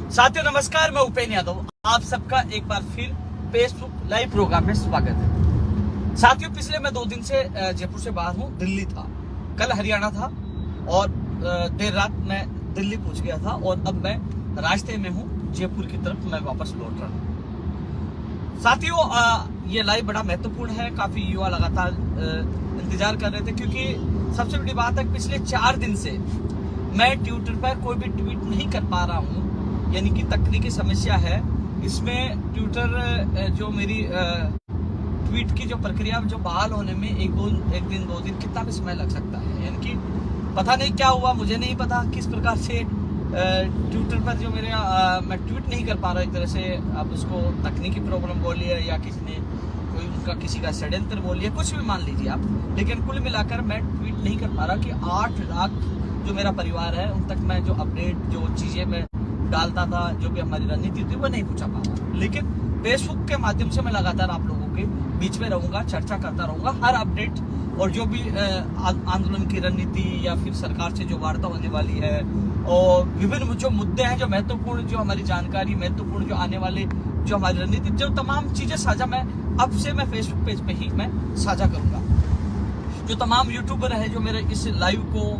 साथियों नमस्कार, मैं उपेन यादव। आप सबका एक बार फिर फेसबुक लाइव प्रोग्राम में स्वागत है। साथियों पिछले मैं 2 दिन से जयपुर से बाहर हूँ, दिल्ली था, कल हरियाणा था और देर रात मैं दिल्ली पहुंच गया था और अब मैं रास्ते में हूँ जयपुर की तरफ, मैं वापस लौट रहा हूँ। साथियों ये लाइव बड़ा महत्वपूर्ण है। काफी युवा लगातार इंतजार कर रहे थे क्योंकि सबसे बड़ी बात है पिछले 4 दिन से मैं ट्विटर पर कोई भी ट्वीट नहीं कर पा रहा हूँ, यानी कि तकनीकी समस्या है इसमें। ट्विटर जो मेरी ट्वीट की जो प्रक्रिया जो बहाल होने में एक दिन 2 दिन कितना भी समय लग सकता है, यानी कि पता नहीं क्या हुआ, मुझे नहीं पता किस प्रकार से ट्विटर पर जो मेरे मैं ट्वीट नहीं कर पा रहा। एक तरह से आप उसको तकनीकी प्रॉब्लम बोलिए या किसी ने कोई उनका किसी का षड्यंत्र बोलिए, कुछ भी मान लीजिए आप, लेकिन कुल मिलाकर मैं ट्वीट नहीं कर पा रहा कि 8 लाख जो मेरा परिवार है उन तक मैं जो अपडेट जो चीजें मैं डालता था, जो भी हमारी रणनीति थी वो नहीं पूछा पा रहा। लेकिन फेसबुक के माध्यम से मैं लगातार आप लोगों के बीच में रहूंगा, चर्चा करता रहूंगा हर अपडेट और जो भी आंदोलन की रणनीति या फिर सरकार से जो वार्ता होने वाली है और विभिन्न जो मुद्दे हैं जो महत्वपूर्ण, जो हमारी जानकारी महत्वपूर्ण, जो आने वाले जो हमारी रणनीति, जो तमाम चीजें साझा मैं अब से मैं फेसबुक पेज पे ही मैं साझा करूंगा। जो तमाम यूट्यूबर है जो मेरे इस लाइव को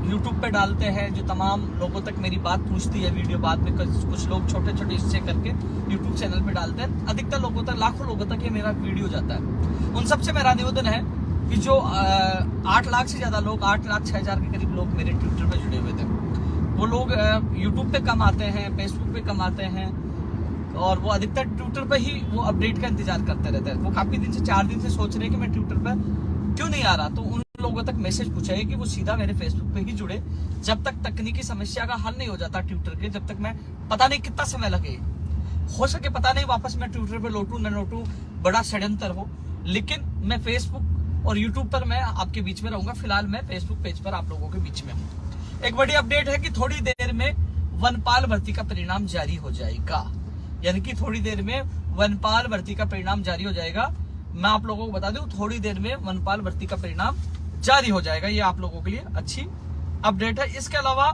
यूट्यूब पे डालते हैं, जो तमाम लोगों तक मेरी बात पहुंचती है, वीडियो बाद में कुछ लोग छोटे छोटे हिस्से करके यूट्यूब चैनल पे डालते हैं, अधिकतर लोगों तक, लाखों लोगों तक ये मेरा वीडियो जाता है। उन सबसे मेरा निवेदन है कि जो 8 लाख से ज्यादा लोग, 8,06,000 के करीब लोग मेरे ट्विटर पे जुड़े हुए थे, वो लोग यूट्यूब पे कम आते हैं, फेसबुक पे कम आते हैं और वो अधिकतर ट्विटर पे ही वो अपडेट का इंतजार करते रहते हैं। वो काफी दिन से 4 दिन से सोच रहे हैं कि मैं ट्विटर पर क्यों नहीं आ रहा, तो उन लोगों तक मैसेज पूछा है कि वो सीधा मेरे फेसबुक पे ही जुड़े। जब तक तकनीकी समस्या का हल नहीं हो जाता ट्विटर के, जब तक मैं पता नहीं कितना समय लगे, हो सके पता नहीं वापस मैं ट्विटर पे लौटूं न लौटूं, बड़ा षड्यंत्र हो, लेकिन मैं फेसबुक और यूट्यूब पर मैं आपके बीच में रहूंगा। फिलहाल मैं फेसबुक पेज पर आप लोगों के बीच में हूँ। एक बड़ी अपडेट है कि थोड़ी देर में वनपाल भर्ती का परिणाम जारी हो जाएगा, यानी कि थोड़ी देर में वनपाल भर्ती का परिणाम जारी हो जाएगा। मैं आप लोगों को बता दूं थोड़ी देर में वनपाल भर्ती का परिणाम जारी हो जाएगा। ये आप लोगों के लिए अच्छी अपडेट है। इसके अलावा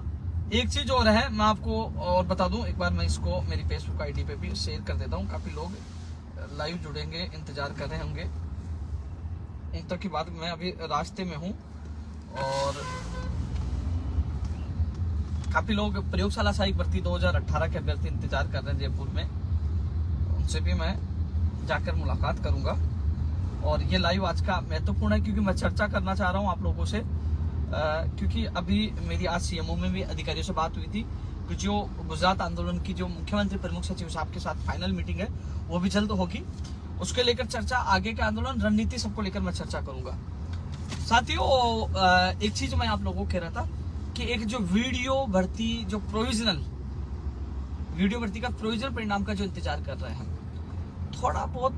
एक चीज और है, मैं आपको और बता दूं, एक बार मैं इसको मेरी फेसबुक आईडी पे भी शेयर कर देता हूं। काफी लोग लाइव जुड़ेंगे, इंतजार कर रहे होंगे। उन तक की बात, मैं अभी रास्ते में हूं और काफी लोग प्रयोगशाला सहायक भर्ती 2018 के अभ्यर्थी इंतजार कर रहे हैं जयपुर में, उनसे भी मैं जाकर मुलाकात करूंगा। और ये लाइव आज का महत्वपूर्ण है क्योंकि मैं चर्चा करना चाह रहा हूं आप लोगों से, क्योंकि अभी मेरी आज सीएमओ में भी अधिकारियों से बात हुई थी कि जो गुजरात आंदोलन की जो मुख्यमंत्री प्रमुख सचिव साहब के साथ फाइनल मीटिंग है वो भी जल्द होगी, उसके लेकर चर्चा, आगे के आंदोलन रणनीति सबको लेकर मैं चर्चा करूंगा। साथियों एक चीज मैं आप लोगों को कह रहा था कि एक जो वीडियो भर्ती का प्रोविजनल परिणाम का जो इंतजार कर रहे हैं, थोड़ा बहुत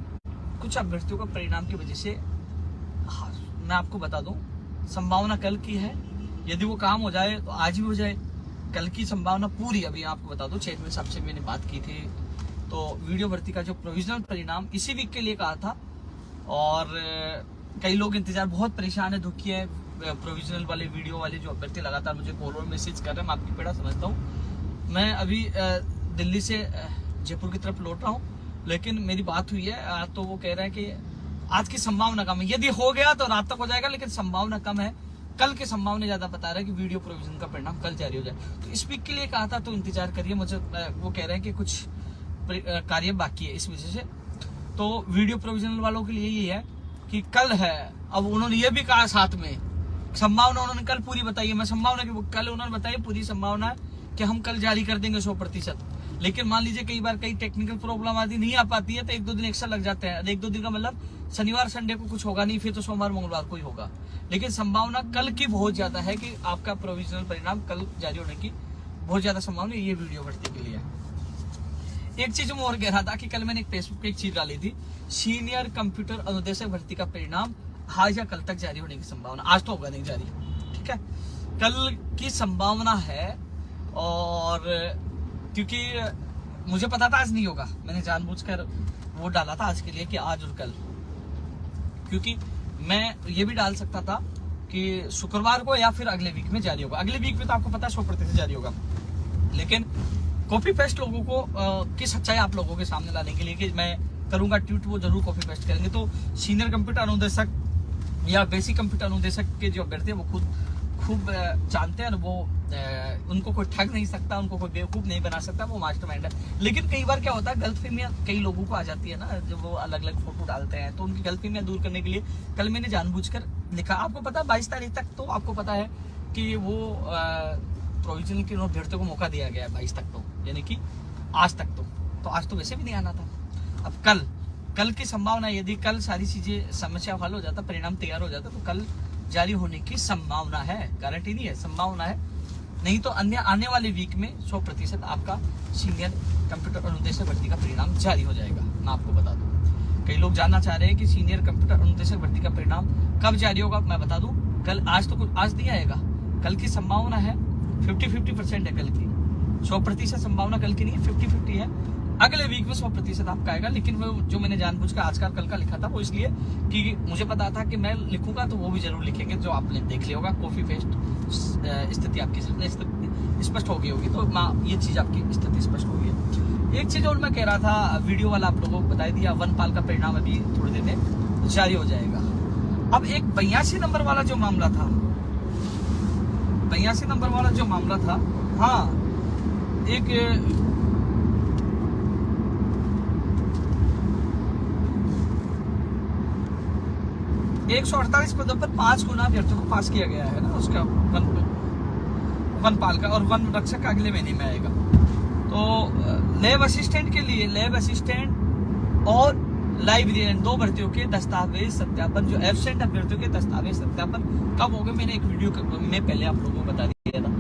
कुछ अभ्यर्थियों का परिणाम की वजह से, हाँ, मैं आपको बता दूं संभावना कल की है, यदि वो काम हो जाए तो आज भी हो जाए, कल की संभावना पूरी। अभी आपको बता दूं चेयरमैन साहब से मैंने बात की थी, तो वीडियो भर्ती का जो प्रोविजनल परिणाम इसी वीक के लिए कहा था और कई लोग इंतजार, बहुत परेशान है, दुखी है। प्रोविजनल वाले वीडियो वाले जो अभ्यर्थी लगातार मुझे कॉल और मैसेज कर रहे हैं, मैं आपकी पीड़ा समझता हूँ। मैं अभी दिल्ली से जयपुर की तरफ लौट रहा हूँ, लेकिन मेरी बात हुई है तो वो कह रहे हैं कि आज की संभावना कम है, यदि हो गया तो रात तक हो जाएगा, लेकिन संभावना कम है। कल की संभावना ज्यादा बता रहा है कि वीडियो प्रोविजन का परिणाम कल जारी हो जाए। तो इस वीक के लिए कहा था, तो इंतजार करिए। मुझे वो कह रहे हैं कि कुछ कार्य बाकी है, इस वजह से तो वीडियो प्रोविजनल वालों के लिए ये है कि कल है। अब उन्होंने ये भी कहा साथ में संभावना उन्होंने कल पूरी बताई है, मैं संभावना की कल उन्होंने बताई पूरी संभावना कि हम कल जारी कर देंगे 100%। लेकिन मान लीजिए कई बार कई टेक्निकल प्रॉब्लम आदि नहीं आ पाती है तो 1-2 दिन एक्स्ट्रा लग जाते हैं। 1-2 दिन का मतलब शनिवार संडे को कुछ होगा नहीं, फिर तो सोमवार मंगलवार को ही होगा। लेकिन संभावना कल की बहुत ज्यादा है कि आपका प्रोविजनल परिणाम कल जारी होने की बहुत ज्यादा संभावना ये वीडियो भर्ती के लिए। एक चीज मैं और कह रहा था कि कल मैंने एक फेसबुक पे एक चीज डाली थी, सीनियर कंप्यूटर अनुदेशक भर्ती का परिणाम आज या कल तक जारी होने की संभावना। आज तो होगा नहीं जारी, ठीक है, कल की संभावना है। और क्योंकि मुझे पता था आज नहीं होगा, मैंने जानबूझकर वो डाला था आज के लिए कि आज और कल, क्योंकि मैं ये भी डाल सकता था कि शुक्रवार को या फिर अगले वीक में जारी होगा। अगले वीक में तो आपको पता है 100% जारी होगा, लेकिन कॉपी पेस्ट लोगों को की सच्चाई आप लोगों के सामने लाने के लिए कि मैं करूंगा ट्वीट, वो जरूर कॉपी पेस्ट करेंगे। तो सीनियर कंप्यूटर अनुदेशक या बेसिक कंप्यूटर अनुदेशक के जो अभ्यर्थी है वो खूब जानते हैं, वो उनको कोई ठग नहीं सकता, उनको कोई बेवकूफ नहीं बना सकता, वो मास्टरमाइंड है। लेकिन कई बार क्या होता है, गलतफहमियां कई लोगों को आ जाती है ना, जब वो अलग अलग फोटो डालते हैं, तो उनकी गलतफहमियां दूर करने के लिए कल मैंने जानबूझकर लिखा। आपको पता है 22 तारीख तक तो आपको पता है कि वो प्रोविजनल के अभ्यर्थियों को मौका दिया गया है 22 तक, तो यानी कि आज तक तो आज तो वैसे भी नहीं आना था। अब कल की संभावना, यदि कल सारी चीजें समस्या हल हो जाता, परिणाम तैयार हो जाता, तो कल जारी होने की संभावना है, गारंटी नहीं है, संभावना है। नहीं तो अन्य आने वाले वीक में 100% आपका सीनियर कंप्यूटर अनुदेशक भर्ती का परिणाम जारी हो जाएगा। मैं आपको बता दूं, कई लोग जानना चाह रहे हैं कि सीनियर कंप्यूटर अनुदेशक भर्ती का परिणाम कब जारी होगा। मैं बता दूं, कल, आज तो कुछ आज नहीं आएगा, कल की संभावना है 50-50% है कल की, 100% संभावना कल की नहीं है, 50-50 है। अगले वीक में 100% आपका आएगा। लेकिन वो जो मैंने जानबूझकर आज का कल का लिखा था, वो इसलिए कि मुझे पता था कि मैं लिखूंगा तो वो भी जरूर लिखेंगे, जो आपने देख लिया होगा। कॉफी पेस्ट स्थिति आपकी स्पष्ट हो गई होगी, तो ये चीज आपकी स्थिति स्पष्ट हो गई। एक चीज और मैं कह रहा था, वीडियो वाला आप लोगों को बता दिया, वनपाल का परिणाम अभी थोड़ी देर में जारी हो जाएगा। अब एक 82 नंबर वाला जो मामला था, 82 नंबर वाला जो मामला था, हाँ, एक 148 पदों पर 5 गुना अभ्यर्थियों को पास किया गया है ना, उसका वनपाल का, और वन रक्षक का अगले महीने में आएगा। तो लैब असिस्टेंट के लिए, लैब असिस्टेंट और लाइब्रेरियन 2 भर्तियों के दस्तावेज सत्यापन, जो एब्सेंट अभ्यर्थियों के दस्तावेज सत्यापन कब होगा, मैंने एक वीडियो में पहले आप लोगों को बता दिया था।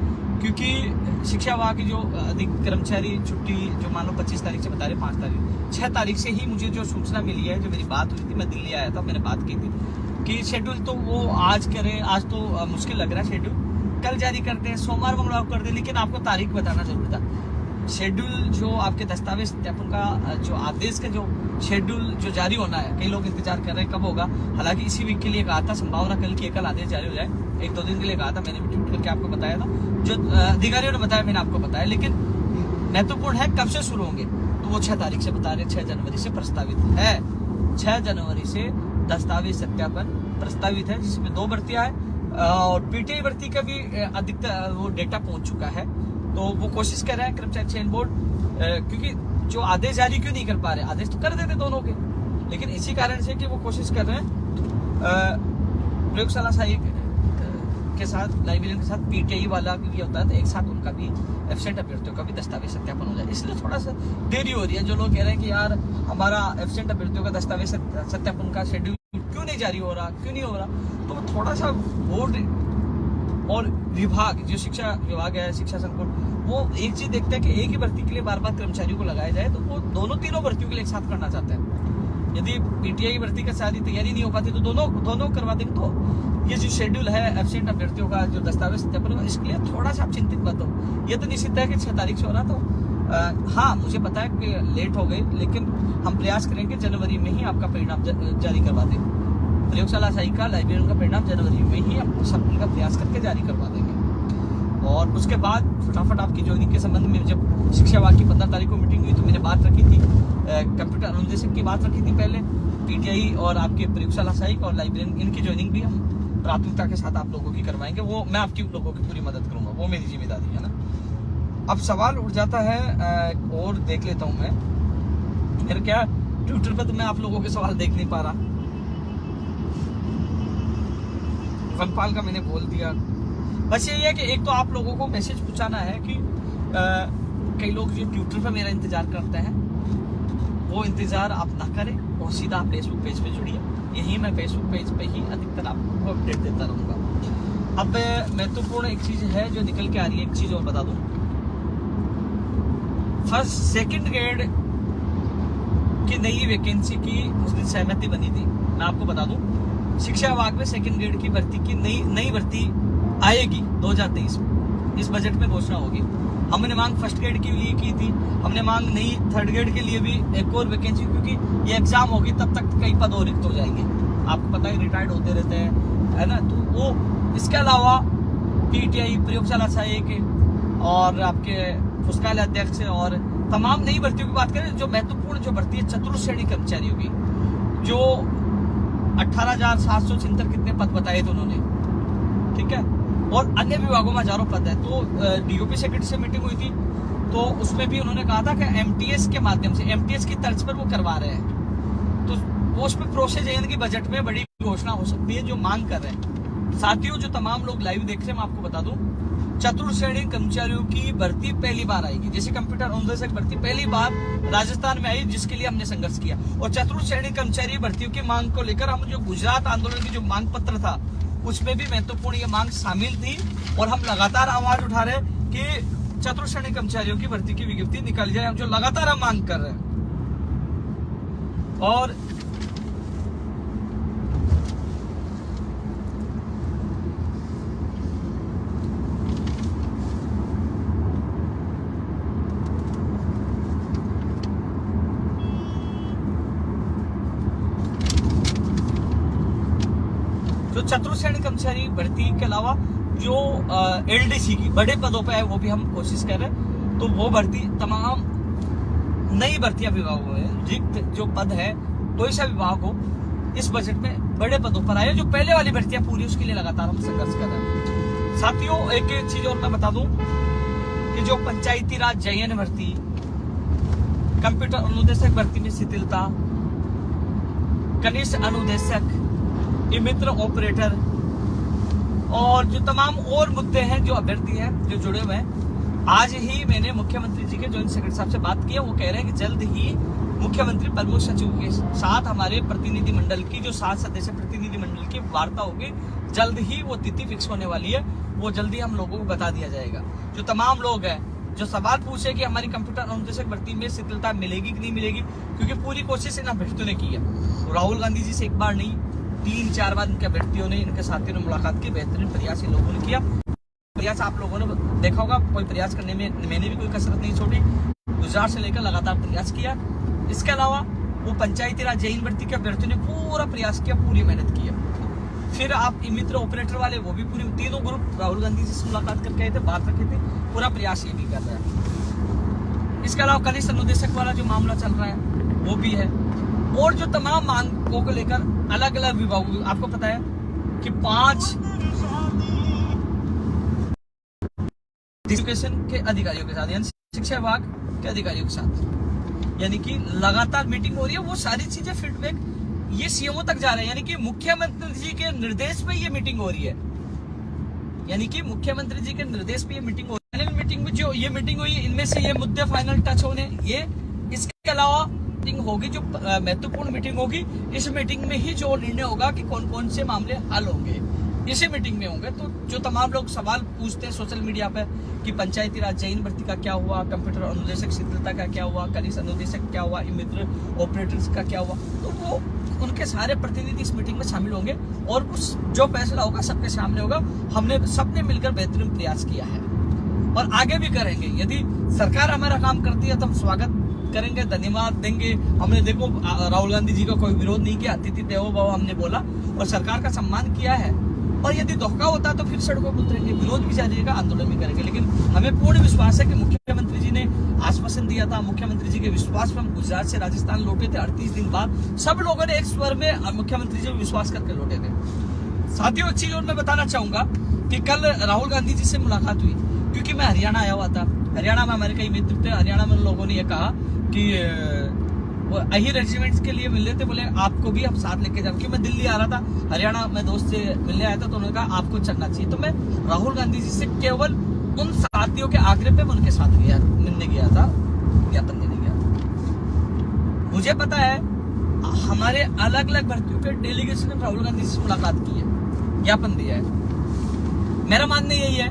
क्योंकि शिक्षा विभाग की जो अधिक कर्मचारी छुट्टी, जो मान लो 25 तारीख से बता रहे 5 तारीख 6 तारीख से ही मुझे जो सूचना मिली है, जो मेरी बात हुई थी, मैं दिल्ली आया था, मैंने बात की थी कि शेड्यूल तो वो आज करें, आज तो मुश्किल लग रहा है, शेड्यूल कल जारी करते हैं, सोमवार मंगलवार कर दे, लेकिन आपको तारीख बताना जरूरी था। शेड्यूल जो आपके दस्तावेज सत्यापन का जो आदेश का जो शेड्यूल जो जारी होना है, कई लोग इंतजार कर रहे हैं कब होगा। हालांकि इसी वीक के लिए कहा था, संभावना कल की, कल आदेश जारी हो जाए, 1-2 दिन के लिए कहा था, मैंने भी ट्वीट करके आपको बताया था, जो अधिकारियों ने बताया मैंने आपको बताया। लेकिन महत्वपूर्ण है कब से शुरू होंगे, तो वो 6 तारीख से बता रहे, 6 जनवरी से प्रस्तावित है, 6 जनवरी से दस्तावेज सत्यापन प्रस्तावित है, जिसमें 2 भर्तियां है, और पीटीआई भर्ती का भी अधिकतर वो डेटा पहुंच चुका है। तो वो कोशिश कर रहे हैं कर्मचारी चयन बोर्ड, क्योंकि जो आदेश जारी क्यों नहीं कर पा रहे, आदेश तो कर देते दोनों के, लेकिन इसी कारण से कि वो कोशिश कर रहे हैं प्रयोगशाला सहायक के साथ, लाइब्रेरियन के साथ पीटीआई वाला भी होता है, तो एक साथ उनका भी एब्सेंट अभ्यर्थियों का भी दस्तावेज सत्यापन हो जाए, इसलिए थोड़ा सा देरी हो रही है। जो लोग कह रहे हैं कि यार हमारा एब्सेंट अभ्यर्थियों का दस्तावेज सत्यापन का शेड्यूल क्यों नहीं जारी हो रहा, क्यों नहीं हो रहा, तो थोड़ा सा बोर्ड और विभाग, जो शिक्षा विभाग है, शिक्षा संकुल, वो एक चीज देखते हैं कि एक ही भर्ती के लिए बार बार कर्मचारियों को लगाया जाए, तो वो तीनों भर्तियों के लिए एक साथ करना चाहते हैं। यदि पीटीआई भर्ती का सारी तैयारी नहीं हो पाती, तो दोनों करवा देंगे। तो ये जो शेड्यूल है एब्सेंट अभ्यर्थियों का, जो दस्तावेज सत्यापन, इसके लिए थोड़ा सा आप चिंतित मत हो। ये तो निश्चित है कि 6 तारीख से हो रहा, तो हाँ, मुझे पता है कि लेट हो गए, लेकिन हम प्रयास करेंगे जनवरी में ही आपका परिणाम जारी करवा दें। प्रयोगशाला सहायिका का, लाइब्रेरियन का परिणाम जनवरी में ही हम सब का प्रयास करके जारी करवा देंगे। और उसके बाद फटाफट आपकी ज्वाइनिंग के संबंध में, जब शिक्षा विभाग की 15 तारीख को मीटिंग हुई, तो मैंने बात रखी थी, कंप्यूटर अनुदेशक की बात रखी थी पहले, पीटीआई और आपके प्रयोगशाला सहायिक और लाइब्रेरियन, इनकी ज्वाइनिंग भी हम प्राथमिकता के साथ आप लोगों की करवाएंगे। वो मैं आपकी लोगों की पूरी मदद करूंगा, वो मेरी जिम्मेदारी है ना। अब सवाल उठ जाता है, और देख लेता हूँ मैं, मेरे क्या ट्विटर पर तो मैं आप लोगों के सवाल देख नहीं पा रहा। वनपाल का मैंने बोल दिया, बस यही है कि एक तो आप लोगों को मैसेज पहुंचाना है कि कई लोग जो ट्विटर पर मेरा इंतजार करते हैं, वो इंतजार आप ना करें और सीधा आप फेसबुक पेज पे जुड़िए। यही मैं फेसबुक पेज पे ही अधिकतर आपको अपडेट देता रहूंगा। अब महत्वपूर्ण एक चीज है जो निकल के आ रही है, एक चीज और बता दूं, फर्स्ट सेकंड ग्रेड की नई वैकेंसी की उस दिन सहमति बनी थी। मैं आपको बता दूं, शिक्षा विभाग में सेकंड ग्रेड की भर्ती की नई भर्ती आएगी 2023 में, इस बजट में घोषणा होगी। हमने मांग फर्स्ट ग्रेड के लिए की थी, हमने मांग नई थर्ड ग्रेड के लिए भी एक और वैकेंसी, क्योंकि ये एग्जाम होगी तब तक कई पद और रिक्त हो जाएंगे, आपको पता है, रिटायर्ड होते रहते हैं, है ना। तो वो इसके अलावा पीटीआई, प्रयोगशाला सहायक, और आपके पुस्तकालय अध्यक्ष और तमाम नई भर्तियों की बात करें, जो महत्वपूर्ण जो भर्ती है चतुर्थ श्रेणी कर्मचारियों की, जो 18,776 कितने पद बताए थे उन्होंने, ठीक है, और अन्य विभागों में हजारों पद है। तो डीओपी सेक्रेटरी से मीटिंग हुई थी, तो उसमें भी उन्होंने कहा था कि एमटीएस के माध्यम से, एमटीएस की तर्ज पर वो करवा रहे हैं, तो वो उसमें प्रोसेस है कि बजट में बड़ी घोषणा हो सकती है जो मांग कर रहे हैं। साथियों, जो तमाम लोग लाइव देख रहे हैं, मैं आपको बता दूं, चतुर्थ श्रेणी कर्मचारियों की भर्ती पहली बार आएगी। जैसे कंप्यूटर अनुदेशक भर्ती पहली बार राजस्थान में आई, जिसके लिए हमने संघर्ष किया, और चतुर्थ श्रेणी कर्मचारी भर्तियों की मांग को लेकर हम जो गुजरात आंदोलन की जो मांग पत्र था, उसमें भी महत्वपूर्ण ये मांग शामिल थी, और हम लगातार आवाज उठा रहे हैं कि चतुर्थ श्रेणी कर्मचारियों की भर्ती की विज्ञप्ति निकाली जाए, जो लगातार हम मांग कर रहे हैं। और जो चतुर्थ श्रेणी कर्मचारी भर्ती के अलावा जो एलडीसी की बड़े पदों पे है, वो भी हम कोशिश कर रहे हैं। तो वो भर्ती तमाम नई भर्तियां विभागों में रिक्त जो पद है, कोई सा विभाग हो, इस बजट में बड़े पदों पर आए। जो पहले वाली भर्तियां पूरी, उसके लिए लगातार हम संघर्ष कर रहे हैं। साथियों, एक चीज और मैं बता दूं कि जो पंचायती राज जयन भर्ती, कंप्यूटर अनुदेशक भर्ती में शिथिलता, कनिष्ठ अनुदेशक, मित्र ऑपरेटर और जो तमाम और मुद्दे हैं, जो अभ्यर्थी हैं जो जुड़े हुए हैं, आज ही मैंने मुख्यमंत्री जी के जॉइंट सेक्रेटरी साहब से बात की है। वो कह रहे हैं कि जल्द ही मुख्यमंत्री प्रमुख सचिव के साथ हमारे प्रतिनिधि मंडल की, जो 7 सदस्य प्रतिनिधि मंडल की वार्ता होगी, जल्द ही वो तिथि फिक्स होने वाली है, वो जल्दी हम लोगों को बता दिया जाएगा। जो तमाम लोग हैं जो सवाल पूछे कि हमारी कंप्यूटर अनुदेशक भर्ती में शिथिलता मिलेगी कि नहीं मिलेगी, क्योंकि पूरी कोशिश इन अभ्यर्थियों ने की है। राहुल गांधी जी से एक बार नहीं, 3-4 बार इनके अभ्यर्थियों ने, इनके साथियों ने मुलाकात की, बेहतरीन प्रयास इन लोगों ने किया। प्रयास आप लोगों ने देखा होगा, कोई प्रयास करने में मैंने भी कोई कसरत नहीं छोड़ी, गुजरात से लेकर लगातार प्रयास किया। इसके अलावा वो पंचायती राज जैन भर्ती के अभ्यर्थियों ने पूरा प्रयास किया, पूरी मेहनत की है। फिर आप मित्र ऑपरेटर वाले, वो भी पूरी, तीनों ग्रुप राहुल गांधी जी से मुलाकात करके आए थे, बात रखे थे, पूरा प्रयास ये भी कर रहा है। इसके अलावा कनिष्ठ अनुदेशक वाला जो मामला चल रहा है, वो भी है। और जो तमाम मांगों को लेकर अलग अलग विभागों, आपको पता है कि 5 एजुकेशन के अधिकारियों के साथ, यानी शिक्षा विभाग के अधिकारियों के साथ, यानी कि लगातार मीटिंग हो रही है। वो सारी चीजें फीडबैक ये सीएमओ तक जा रहे हैं, यानी कि मुख्यमंत्री जी के निर्देश पे ये मीटिंग हो रही है, यानी कि मुख्यमंत्री जी के निर्देश पे ये मीटिंग हो रही है। मीटिंग में जो ये मीटिंग हुई, इनमें से ये मुद्दे फाइनल टच होने, ये इसके अलावा मीटिंग होगी, जो महत्वपूर्ण मीटिंग होगी, इस मीटिंग में ही जो निर्णय होगा कि कौन कौन से मामले हल होंगे, इसी मीटिंग में होंगे। तो जो तमाम लोग सवाल पूछते हैं सोशल मीडिया पे कि पंचायती राज जैन भर्ती का क्या हुआ, कंप्यूटर अनुदेशक शिथिलता का क्या हुआ, कनिष्ठ अनुदेशक क्या हुआ, मित्र ऑपरेटर्स का क्या हुआ, तो वो उनके सारे प्रतिनिधि इस मीटिंग में शामिल होंगे और उस जो फैसला होगा सबके सामने होगा। हमने सबने मिलकर बेहतरीन प्रयास किया है और आगे भी करेंगे। यदि सरकार हमारा काम करती है तो हम स्वागत करेंगे, धन्यवाद देंगे। हमने देखो राहुल गांधी जी का कोई विरोध नहीं किया, अतिथि देवो भव हमने बोला और सरकार का सम्मान किया है। और यदि धोखा होता तो फिर सड़कों पर उतरेंगे, विरोध भी जारी रहेगा, आंदोलन भी करेंगे। लेकिन हमें पूर्ण विश्वास है कि मुख्यमंत्री जी ने आश्वासन दिया था, मुख्यमंत्री जी के विश्वास पर हम गुजरात से राजस्थान लौटे थे 38 दिन बाद। सब लोगों ने एक स्वर में मुख्यमंत्री जी पर विश्वास करके लौटे थे। साथियों, एक चीज और मैं बताना चाहूंगा कि कल राहुल गांधी जी से मुलाकात हुई, क्योंकि मैं हरियाणा आया हुआ था। हरियाणा में हमारे कई मित्र थे। हरियाणा में लोगों ने यह कहा कि अही रेजिमेंट्स के लिए मिल रहे थे, बोले आपको भी हम साथ लेके जाओ। क्योंकि मैं दिल्ली आ रहा था, हरियाणा में दोस्त से मिलने आया था, तो उन्होंने कहा आपको चलना चाहिए। तो मैं राहुल गांधी जी से केवल उन साथियों के आग्रह पे मैं उनके साथ गया, मिलने गया था, ज्ञापन देने गया। मुझे पता है हमारे अलग अलग भर्तियों के डेलीगेशन ने राहुल गांधी जी से मुलाकात की है, ज्ञापन दिया है। मेरा मानना यही है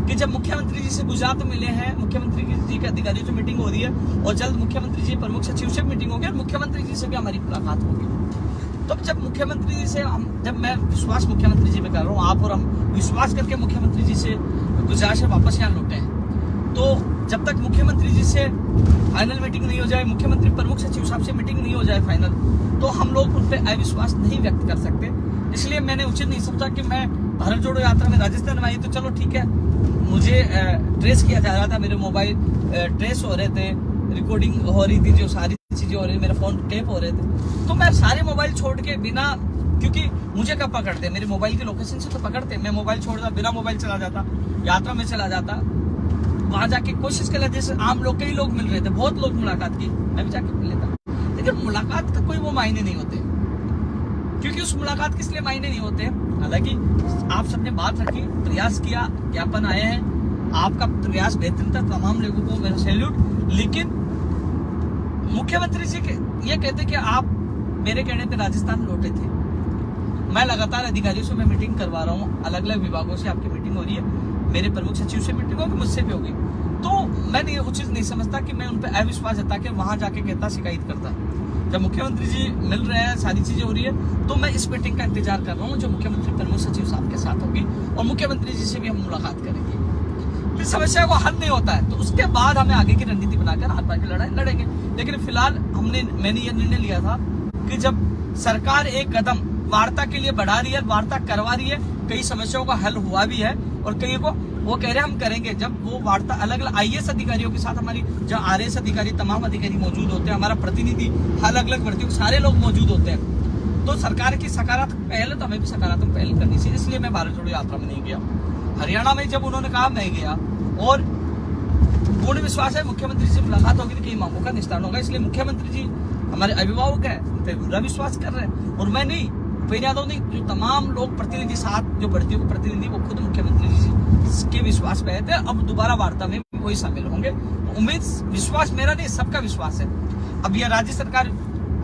कि जब मुख्यमंत्री जी से गुजरात मिले हैं, मुख्यमंत्री जी के अधिकारियों से मीटिंग हो रही है और जल्द मुख्यमंत्री जी प्रमुख सचिव से मीटिंग होगी और मुख्यमंत्री जी से भी हमारी मुलाकात होगी। तो जब मुख्यमंत्री जी से जब मैं विश्वास मुख्यमंत्री जी पे कर रहा हूँ, आप और हम विश्वास करके मुख्यमंत्री जी से गुजरात से वापस यहाँ लौटे हैं, तो जब तक मुख्यमंत्री जी से फाइनल मीटिंग नहीं हो जाए, मुख्यमंत्री प्रमुख सचिव साहब से मीटिंग नहीं हो जाए फाइनल, तो हम लोग उन पर अविश्वास नहीं व्यक्त कर सकते। इसलिए मैंने उचित नहीं समझा कि मैं भारत जोड़ो यात्रा में राजस्थान में आई तो चलो ठीक है, मुझे ट्रेस किया जा रहा था, मेरे मोबाइल ट्रेस हो रहे थे, रिकॉर्डिंग हो रही थी, जो सारी चीजें हो रही थी, मेरे फोन टेप हो रहे थे, तो मैं सारे मोबाइल छोड़ के बिना, क्योंकि मुझे कब पकड़ते, मेरे मोबाइल की लोकेशन से तो पकड़ते, मैं मोबाइल छोड़ता, बिना मोबाइल चला जाता, यात्रा में चला जाता, वहां जाके कोशिश कर लेते, जैसे आम लोग, कई लोग मिल रहे थे, बहुत लोग मुलाकात की, मैं भी जाके मिल लेता, लेकिन मुलाकात का कोई वो मायने नहीं होते, क्योंकि उस मुलाकात के इसलिए मायने नहीं होते। हालांकि आप सबने बात रखी, प्रयास किया, ज्ञापन आए हैं, आपका प्रयास बेहतरीन था, तमाम लोगों को मेरा सैल्यूट। लेकिन मुख्यमंत्री जी ये कहते कि आप मेरे कहने पे राजस्थान लौटे थे। मैं लगातार अधिकारियों से मैं मीटिंग करवा रहा हूँ, अलग अलग विभागों से आपकी मीटिंग हो रही है, मेरे प्रमुख सचिव से मीटिंग होगी, मुझसे भी होगी, तो मैं ये उचित नहीं समझता कि मैं उन पर अविश्वास जता के वहां जाके कहता, शिकायत करता। जब मुख्यमंत्री जी मिल रहे हैं, सारी चीजें हो रही है, तो मैं इस मीटिंग का इंतजार कर रहा हूँ जो मुख्यमंत्री प्रमुख सचिव साहब के साथ होगी, और मुख्यमंत्री जी से भी हम मुलाकात करेंगे। इस समस्या को हल नहीं होता है तो उसके बाद हमें आगे की रणनीति बनाकर हाथ पार की लड़ाई लड़ेंगे। लेकिन फिलहाल मैंने ये निर्णय लिया था कि जब सरकार एक कदम वार्ता के लिए बढ़ा रही है, वार्ता करवा रही है, कई समस्याओं का हल हुआ भी है, और कई को वो कह रहे हैं हम करेंगे, जब वो वार्ता अलग अलग IAS अधिकारियों के साथ, हमारी जो RAS अधिकारी, तमाम अधिकारी मौजूद होते हैं, हमारा प्रतिनिधि, अलग अलग भर्तियों सारे लोग मौजूद होते हैं, तो सरकार की सकारात्मक पहल है तो हमें भी सकारात्मक पहल करनी चाहिए। इसलिए मैं भारत जोड़ो यात्रा में नहीं गया। हरियाणा में जब उन्होंने कहा मैं गया, और पूर्ण विश्वास है मुख्यमंत्री से मुलाकात होगी तो कई मांगों का निस्तारण होगा, इसलिए मुख्यमंत्री जी हमारे अभिभावक है, उन पर पूरा विश्वास कर रहे हैं, और मैं नहीं, भूपेंद्र यादव नहीं, जो तमाम लोग प्रतिनिधि साथ, जो भर्तियों के प्रतिनिधि, वो खुद मुख्यमंत्री जी के विश्वास पे थे। अब दोबारा वार्ता में वही शामिल होंगे, उम्मीद, विश्वास मेरा नहीं, सबका विश्वास है। अब यह राज्य सरकार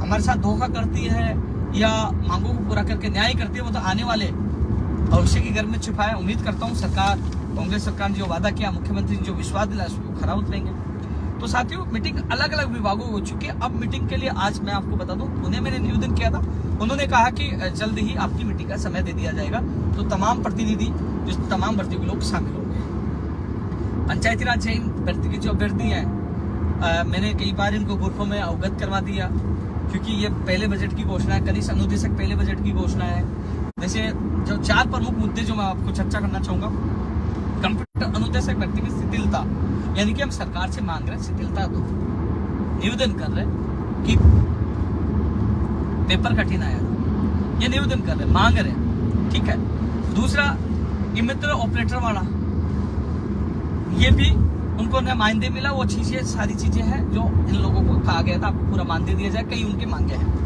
हमारे साथ धोखा करती है या मांगों को पूरा करके न्याय करती है, वो तो आने वाले भविष्य की घर में छुपा है। उम्मीद करता हूँ सरकार, कांग्रेस सरकार ने जो वादा किया, मुख्यमंत्री ने जो विश्वास दिला, उसको खरा उतरेंगे। तो साथियों, मीटिंग अलग अलग विभागों हो चुकी है। अब मीटिंग के लिए आज मैं आपको बता दूं, उन्हें मैंने निवेदन किया था, उन्होंने कहा कि जल्द ही आपकी मीटिंग का समय दे दिया जाएगा, तो तमाम प्रतिनिधि, जो तमाम भर्तियों के लोग शामिल होंगे। पंचायती राज जैन भर्ती की जो अभ्यर्थी हैं, मैंने कई बार इनको ग्रुपों में अवगत करवा दिया, क्योंकि ये पहले बजट की घोषणा है, कनिष्ठ अनुदेशक पहले बजट की घोषणा है। जैसे जो 4 प्रमुख मुद्दे जो मैं आपको चर्चा करना चाहूंगा, कंप्यूटर अनुदेशक भर्ती में शिथिलता, यानी कि हम सरकार से मांग रहे हैं शिथिलता दो, निवेदन कर रहे हैं कि पेपर कठिन आया, ये निवेदन कर रहे हैं, मांग रहे हैं, ठीक है। दूसरा, ई मित्र ऑपरेटर वाला, ये भी उनको न मानदेय मिला, वो चीजें, सारी चीजें हैं जो इन लोगों को कहा गया था आपको पूरा मानदेय दिया जाए, कई उनके मांगे हैं।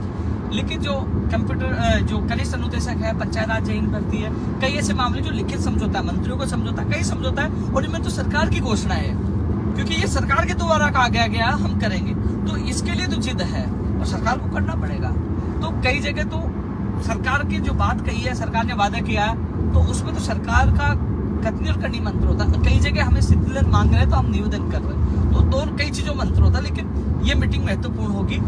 लेकिन जो कंप्यूटर, जो कनिष्ठ अनुदेशक है, पंचायत राज जैन भर्ती है, कई ऐसे मामले जो लिखित समझौता है, मंत्रियों को समझौता, कई समझौता है, और इनमें तो सरकार की घोषणा है, क्योंकि ये सरकार के द्वारा कहा गया हम करेंगे, तो इसके लिए तो जिद है और सरकार को करना पड़ेगा। तो कई जगह तो सरकार की जो बात कही है, सरकार ने वादा किया है, तो उसमें तो सरकार का कथनी और करनी मंत्र होता है। कई जगह हमें शिथिलन मांग रहे हैं तो हम निवेदन कर रहे हैं, तो दोनों कई चीजों मंत्र होता है। लेकिन ये मीटिंग महत्वपूर्ण होगी,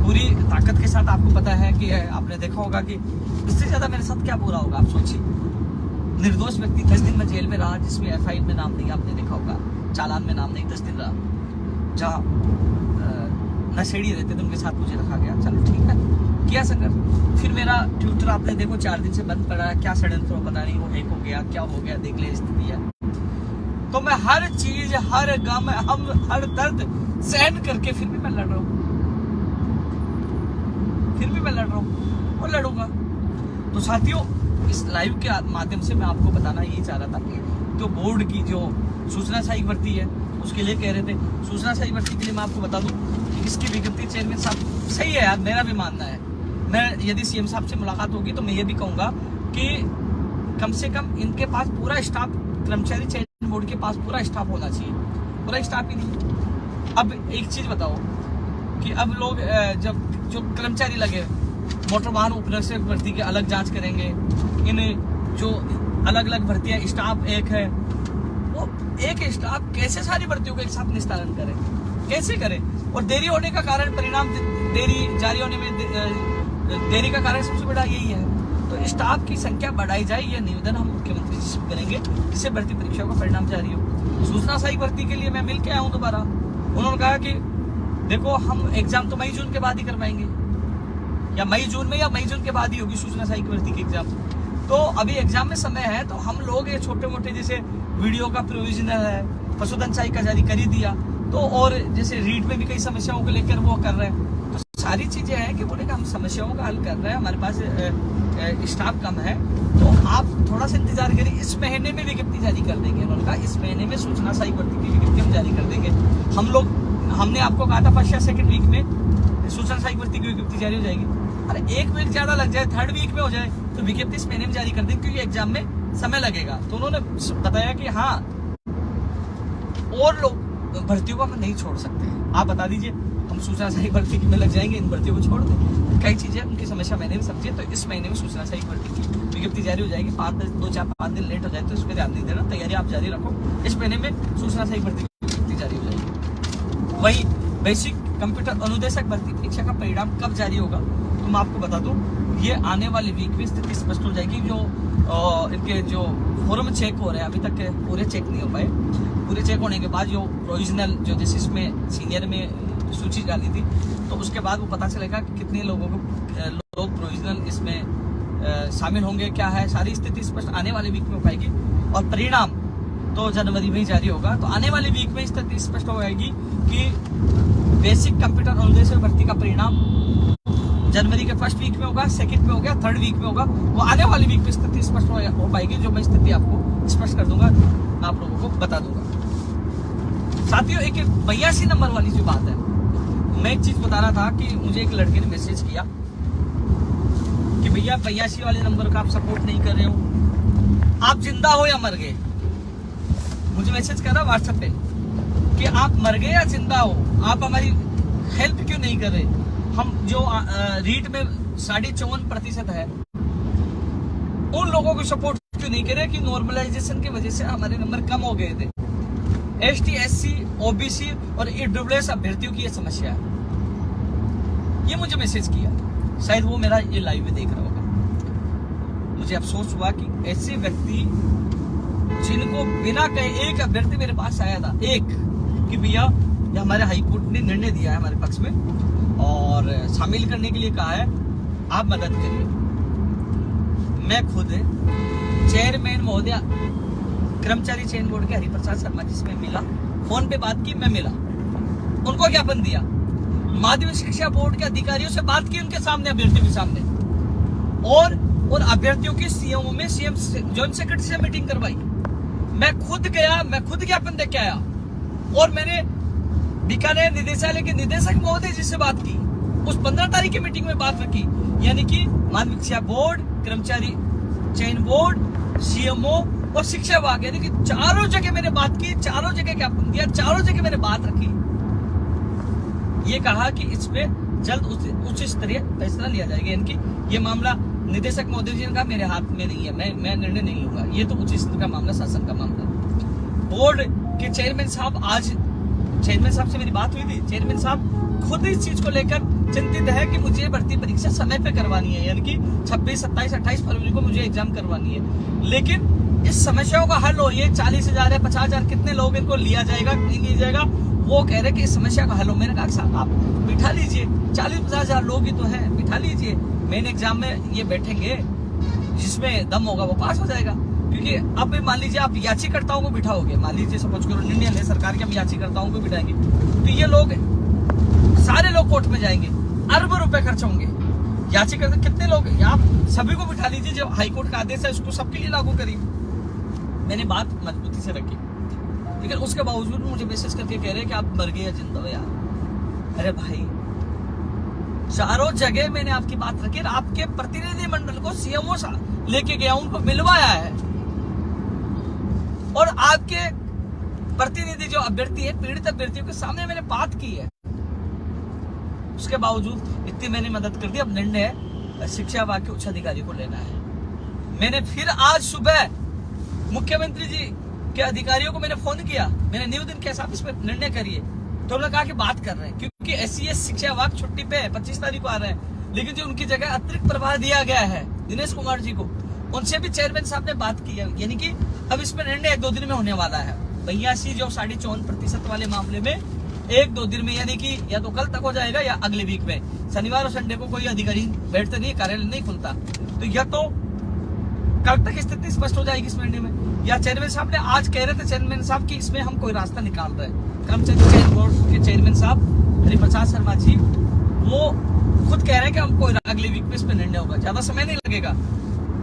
पूरी ताकत के साथ। आपको पता है कि आपने देखा होगा कि इससे ज्यादा मेरे साथ क्या बुरा होगा, आप सोचिए। निर्दोष व्यक्ति 10 दिन में जेल में रहा, जिसमें FIR में नाम नहीं, आपने देखा होगा, चालान में नाम नहीं, 10 दिन रहा। जहाँ नशेड़ी रहते थे उनके साथ मुझे रखा गया, चलो ठीक है, किया संघर्ष। फिर मेरा ट्विटर आपने देखो 4 दिन से बंद पड़ा है, क्या षड्यंत्र पता नहीं, वो हैक हो गया, क्या हो गया, देख ले स्थिति है। तो मैं हर चीज, हर गम, हर दर्द सहन करके फिर भी मैं लड़ रहा हूँ, और लड़ूंगा। तो साथियों, इस लाइव के माध्यम से मैं आपको बताना यही चाह रहा था कि जो बोर्ड की जो सूचना सहायक भर्ती है, उसके लिए कह रहे थे, सूचना सहायक भर्ती के लिए मैं आपको बता दूं, इसकी विज्ञप्ति चेयरमैन साहब, सही है यार, मेरा भी मानना है। मैं यदि CM साहब से मुलाकात होगी तो मैं ये भी कहूंगा कि कम से कम इनके पास पूरा स्टाफ, कर्मचारी चयन बोर्ड के पास पूरा स्टाफ होना चाहिए, पूरा स्टाफ ही नहीं। अब एक चीज बताओ कि अब लोग जब जो कर्मचारी लगे, मोटर वाहन उपनिरीक्षक भर्ती की अलग जांच करेंगे, इन जो अलग अलग भर्तियां, स्टाफ एक है, वो एक स्टाफ कैसे सारी भर्तियों का एक साथ निस्तारण करे, कैसे करे? और देरी होने का कारण, परिणाम देरी जारी होने में देरी का कारण सबसे बड़ा यही है। तो स्टाफ की संख्या बढ़ाई जाए, यह निवेदन हम मुख्यमंत्री जी से करेंगे, जिससे भर्ती परीक्षा का परिणाम जारी हो। सूचना सहायक भर्ती के लिए मैं मिल के आया हूँ दोबारा, उन्होंने कहा कि देखो हम एग्जाम तो मई जून के बाद ही करवाएंगे, या मई जून में, या मई जून के बाद ही होगी सूचना सहायक भर्ती की एग्जाम। तो अभी एग्जाम में समय है, तो हम लोग ये छोटे मोटे जैसे वीडियो का प्रोविजनल है, पशुधन सहायिका जारी कर ही दिया, तो और जैसे रीड में भी कई समस्याओं को लेकर वो कर रहे हैं। तो सारी चीजें हैं कि बोले कि हम समस्याओं का हल कर रहे हैं, हमारे पास स्टाफ कम है, तो आप थोड़ा सा इंतजार करिए, इस महीने में विज्ञप्ति जारी कर देंगे। उन्होंने कहा इस महीने में सूचना सहायक भर्ती की विज्ञप्ति हम जारी कर देंगे। हमने आपको कहा था फर्स्ट या सेकंड वीक में सूचना सहायक भर्ती की विज्ञप्ति जारी हो जाएगी। अरे एक वीक ज्यादा लग जाए, थर्ड वीक में हो जाए, तो विज्ञप्ति इस महीने में जारी कर देंगे, क्योंकि एग्जाम में समय लगेगा। तो उन्होंने बताया कि हाँ, और लोग भर्तियों को हम नहीं छोड़ सकते हैं, आप बता दीजिए हम सूचना सहायक भर्ती में लग जाएंगे, इन भर्तियों को छोड़ दें। कई चीजें उनकी समस्या मैंने भी समझी, तो इस महीने में सूचना सहायक भर्ती की विज्ञप्ति जारी हो जाएगी। 5 दिन लेट हो जाए तो इस पर ध्यान नहीं देना, तैयारी आप जारी रखो, इस महीने में सूचना सहायक भर्ती की विज्ञप्ति जारी हो जाएगी। वही बेसिक कंप्यूटर अनुदेशक भर्ती परीक्षा का परिणाम कब जारी होगा, तो मैं आपको बता दूं, ये आने वाली वीक में स्थिति स्पष्ट हो जाएगी। जो इनके जो फॉर्म चेक हो रहे हैं, अभी तक पूरे चेक नहीं हो पाए, पूरे चेक होने के बाद जो प्रोविजनल जो जैसे इसमें सीनियर में सूची डाली थी, तो उसके बाद वो पता चलेगा कि कितने लोगों को लोग प्रोविजनल इसमें शामिल होंगे, क्या है, सारी स्थिति स्पष्ट आने वाली वीक में हो पाएगी। और परिणाम तो जनवरी में ही जारी होगा। तो आने वाली वीक में स्थिति स्पष्ट हो जाएगी कि बेसिक कंप्यूटर अनुदेशक भर्ती का परिणाम जनवरी के फर्स्ट वीक में होगा, सेकंड में होगा, थर्ड वीक में होगा। वो आने वाली वीक में स्थिति स्पष्ट हो पाएगी, जो मैं स्थिति आपको स्पष्ट कर दूंगा, मैं आप लोगों को बता दूंगा। साथियों, एक 82 नंबर वाली जो बात है, मैं एक चीज बता रहा था कि मुझे एक लड़के ने मैसेज किया कि भैया 82 वाले नंबर का आप सपोर्ट नहीं कर रहे हो, आप जिंदा हो या मर गए। मुझे मैसेज कर रहा व्हाट्सएप पे कि आप मर गए या जिंदा हो, आप हमारी हेल्प क्यों नहीं कर रहे। हम जो रीट में 54.5% है, उन लोगों को सपोर्ट क्यों नहीं करे कि नॉर्मलाइजेशन की वजह से हमारे नंबर कम हो गए थे। ST, SC, OBC और EWS अभ्यर्थियों की ये समस्या है। ये मुझे मैसेज किया, शायद वो मेरा ये लाइव में देख रहा होगा। मुझे अफसोस हुआ कि ऐसे व्यक्ति जिनको बिना कहे, एक अभ्यर्थी मेरे पास आया था, एक, कि भैया ये हमारे हाईकोर्ट ने निर्णय दिया है हमारे पक्ष में और शामिल करने के लिए कहा है, आप मदद करिए। मैं खुद चेयरमैन महोदय कर्मचारी चयन बोर्ड के हरिप्रसाद शर्मा जी से मिला, फोन पे बात की, मैं मिला, उनको ज्ञापन दिया, माध्यमिक शिक्षा बोर्ड के अधिकारियों से बात की उनके सामने, अभ्यर्थियों के सामने, और अभ्यर्थियों की सीएमओ में सीएम जॉइंट सेक्रेटरी से मीटिंग करवाई। मैं खुद गया, मैं खुद ज्ञापन दे के आया, और मैंने बीकानेर निदेशालय के निदेशक महोदय जी से बात की, उस 15 तारीख की मीटिंग में बात रखी। यानी कि माध्यमिक शिक्षा बोर्ड, कर्मचारी चयन बोर्ड, सीएमओ और शिक्षा विभाग, यानी कि चारों जगह मैंने बात की, चारों जगह ज्ञापन दिया, चारों जगह मैंने बात रखी। ये कहा कि इस पे जल्द उच्च स्तरीय फैसला लिया जाएगा। यानी कि ये मामला निदेशक महोदय जी ने कहा मेरे हाथ में नहीं है, मैं निर्णय नहीं लूंगा, ये तो उच्च स्तर का मामला, शासन का मामला। बोर्ड के चेयरमैन साहब, आज चेयरमैन साहब से मेरी बात हुई थी, चेयरमैन साहब खुद इस चीज को लेकर चिंतित है कि मुझे भर्ती परीक्षा समय पे करवानी है, यानी कि 26, 27, 28 फरवरी को मुझे एग्जाम करवानी है। लेकिन इस समस्याओं का हल हो, ये 40,000 है, 50,000, कितने लोग इनको लिया जाएगा नहीं लिया जाएगा, वो कह रहे कि इस समस्या का हल हो। मैंने कहा साहब आप बिठा लीजिए, 40-50,000 लोग ही तो हैं, बिठा लीजिए, मेन एग्जाम में ये बैठेंगे, जिसमें दम होगा वो पास हो जाएगा। क्योंकि अब मान लीजिए आप याचिकर्ताओं को बिठाओगे, मान लीजिए सपोज करो निर्णय ले सरकार के, हम याचिकर्ताओं को बिठाएंगे, तो ये लोग सारे लोग कोर्ट में जाएंगे, अरबों रुपए खर्च होंगे। याचिकर्ता कितने लोग, आप सभी को बिठा लीजिए, जो हाईकोर्ट का आदेश है उसको सबके लिए लागू करिए। मैंने बात मजबूती से रखी, लेकिन उसके बावजूद मुझे मैसेज करके कह रहे हैं कि आप मर गए या जिंदा हो यार। अरे भाई, चारों जगह मैंने आपकी बात रखी, आपके प्रतिनिधि मंडल को सीएमओ लेके गया, उनको मिलवाया है, और आपके प्रतिनिधि जो अभ्यर्थी है, पीड़ित अभ्यर्थियों के सामने मैंने बात की है। उसके बावजूद इतनी मैंने मदद कर दी। अब निर्णय शिक्षा विभाग के उच्च अधिकारी को लेना है। मैंने फिर आज सुबह मुख्यमंत्री जी के अधिकारियों को मैंने फोन किया, मैंने न्यू दिन के साथ इस पर निर्णय करिए, तो उन्होंने कहा कि बात कर रहे हैं, क्योंकि SCS शिक्षा विभाग छुट्टी पे है, 25 तारीख को आ रहे हैं, लेकिन जो उनकी जगह अतिरिक्त प्रभार दिया गया है दिनेश कुमार जी को, उनसे भी चेयरमैन साहब ने बात की है। यानी कि अब इसमें निर्णय 1-2 दिन में होने वाला है। 82 जो 54% वाले मामले में 1-2 दिन में, यानी कि या तो कल तक हो जाएगा या अगले वीक में। शनिवार और संडे को कोई अधिकारी बैठते नहीं, कार्यालय नहीं खुलता, तो या तो कल तक स्थिति स्पष्ट हो जाएगी इस महीने में, या चेयरमैन साहब ने आज कह रहे थे चेयरमैन साहब कि इसमें हम कोई रास्ता निकाल रहे हैं। कर्मचारी चयन बोर्ड के चेयरमैन साहब हरिप्रसाद शर्मा जी वो खुद कह रहे हैं कि हम कोई अगले वीक में इस पर निर्णय होगा, ज्यादा समय नहीं लगेगा,